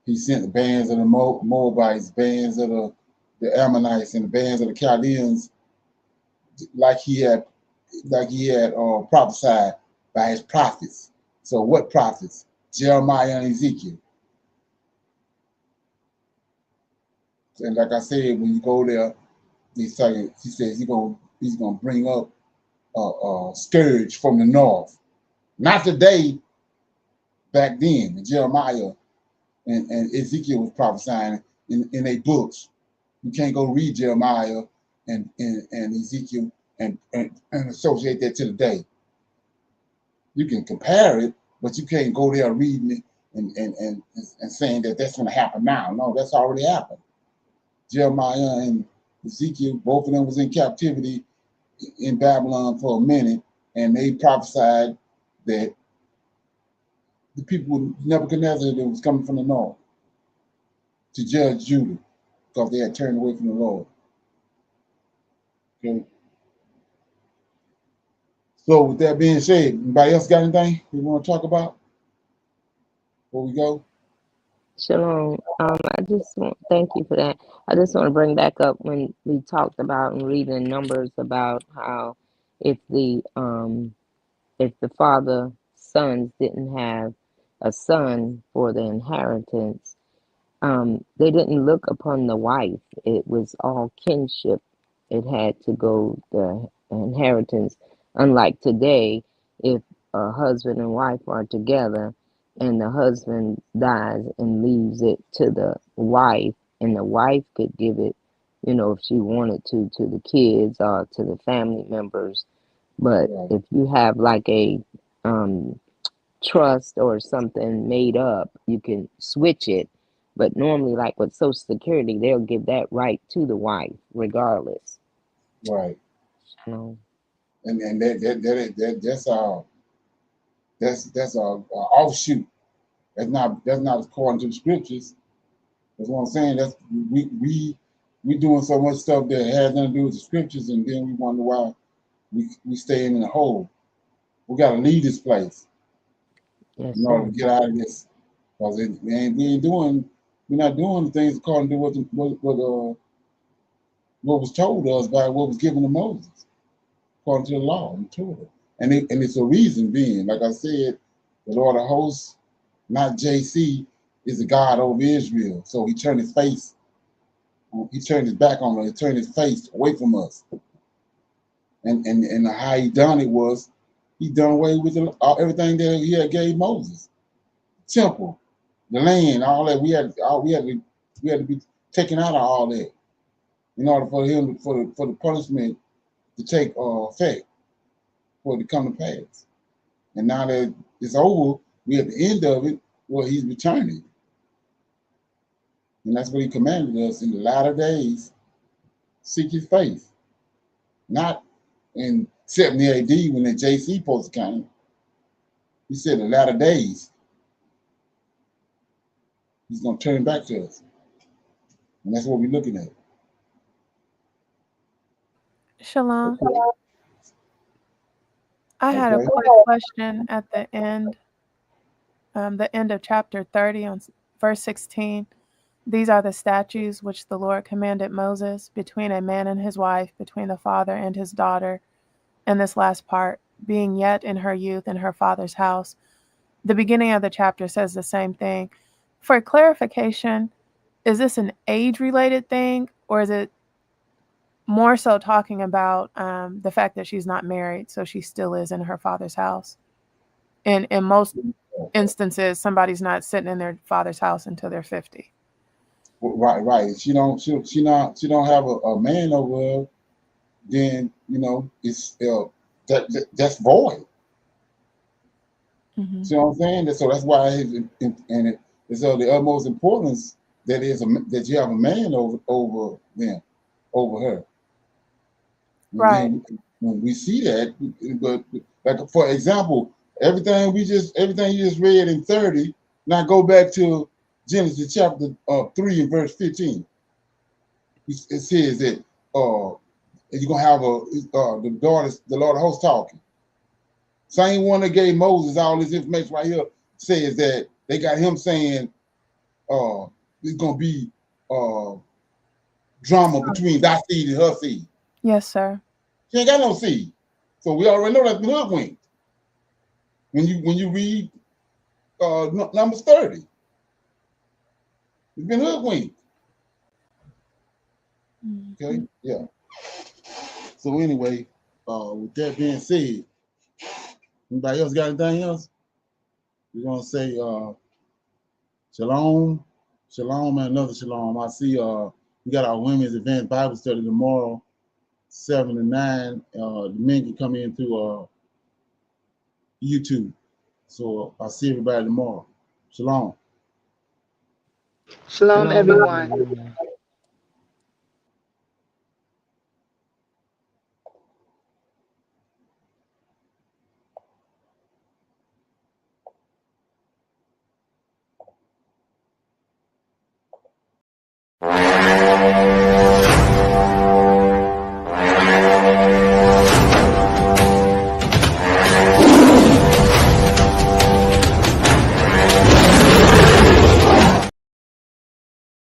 he sent the bands of the Moabites, bands of the Ammonites, and the bands of the Chaldeans, like he had prophesied by his prophets. So what prophets? Jeremiah and Ezekiel. And like I said, when you go there, he says he's gonna bring up a scourge from the north. Not today, back then. Jeremiah and Ezekiel was prophesying in their books. You can't go read Jeremiah and Ezekiel and associate that to the day. You can compare it, but you can't go there reading it and saying that that's going to happen now. No, that's already happened. Jeremiah and Ezekiel, both of them was in captivity in Babylon for a minute, and they prophesied that the people, Nebuchadnezzar, that was coming from the north to judge Judah because they had turned away from the Lord. Okay. So with that being said, anybody else got anything we want to talk about before we go? Shalom. I just want thank you for that. I just want to bring back up when we talked about and reading Numbers about how if the father sons didn't have a son for the inheritance, they didn't look upon the wife. It was all kinship. It had to go the inheritance. Unlike today, if a husband and wife are together and the husband dies and leaves it to the wife, and the wife could give it, if she wanted to the kids or to the family members. But if you have like a trust or something made up, you can switch it. But normally, like with Social Security, they'll give that right to the wife, regardless. Right. So, And that's a offshoot. That's not according to the scriptures. That's what I'm saying. That's we doing so much stuff that has nothing to do with the scriptures, and then we wonder why we stay in the hole. We got to leave this place in order to get out of this, because we're not doing the things according to what was told us by what was given to Moses, according to the law and Torah. And it's a reason being, like I said, the Lord of hosts, not JC, is the God over Israel. So he turned his face, he turned his back on us, he turned his face away from us. And how he done it was, he done away with everything that he had gave Moses. Temple, the land, all that we had to be taken out of all that in order for him for the punishment to take effect, for it to come to pass. And now that it's over, we're at the end of it. Well, he's returning. And that's what he commanded us in the latter days, seek his face. Not in 70 AD when the JC post came. He said the latter days, he's going to turn back to us. And that's what we're looking at. Shalom. I had a Okay. quick question at the end of chapter 30 on verse 16. These are the statutes which the Lord commanded Moses between a man and his wife, between the father and his daughter. And this last part, being yet in her youth in her father's house. The beginning of the chapter says the same thing. For clarification, is this an age-related thing, or is it more so talking about the fact that she's not married, so she still is in her father's house? And in most instances, somebody's not sitting in their father's house until they're 50. Right. She don't have a man over her, then it's that's void. Mm-hmm. See what I'm saying? So that's why it's of the utmost importance that that you have a man over them, over her. And right. Then when we see that, but like for example, everything you just read in 30. Now go back to Genesis chapter 3 and verse 15. It says that you're gonna have the Lord of hosts talking. Same one that gave Moses all this information right here says that they got him saying it's gonna be drama between thy seed and her seed. Yes, sir. She ain't got no seed. So we already know that's been hoodwinked. When you read Numbers 30. It's been hoodwinked. Okay? Yeah. So anyway, with that being said, anybody else got anything else? We're gonna say shalom, and another shalom. I see we got our women's advanced Bible study tomorrow, 7 to 9. The men can come in through YouTube. So I'll see everybody tomorrow. Shalom. Shalom, everyone.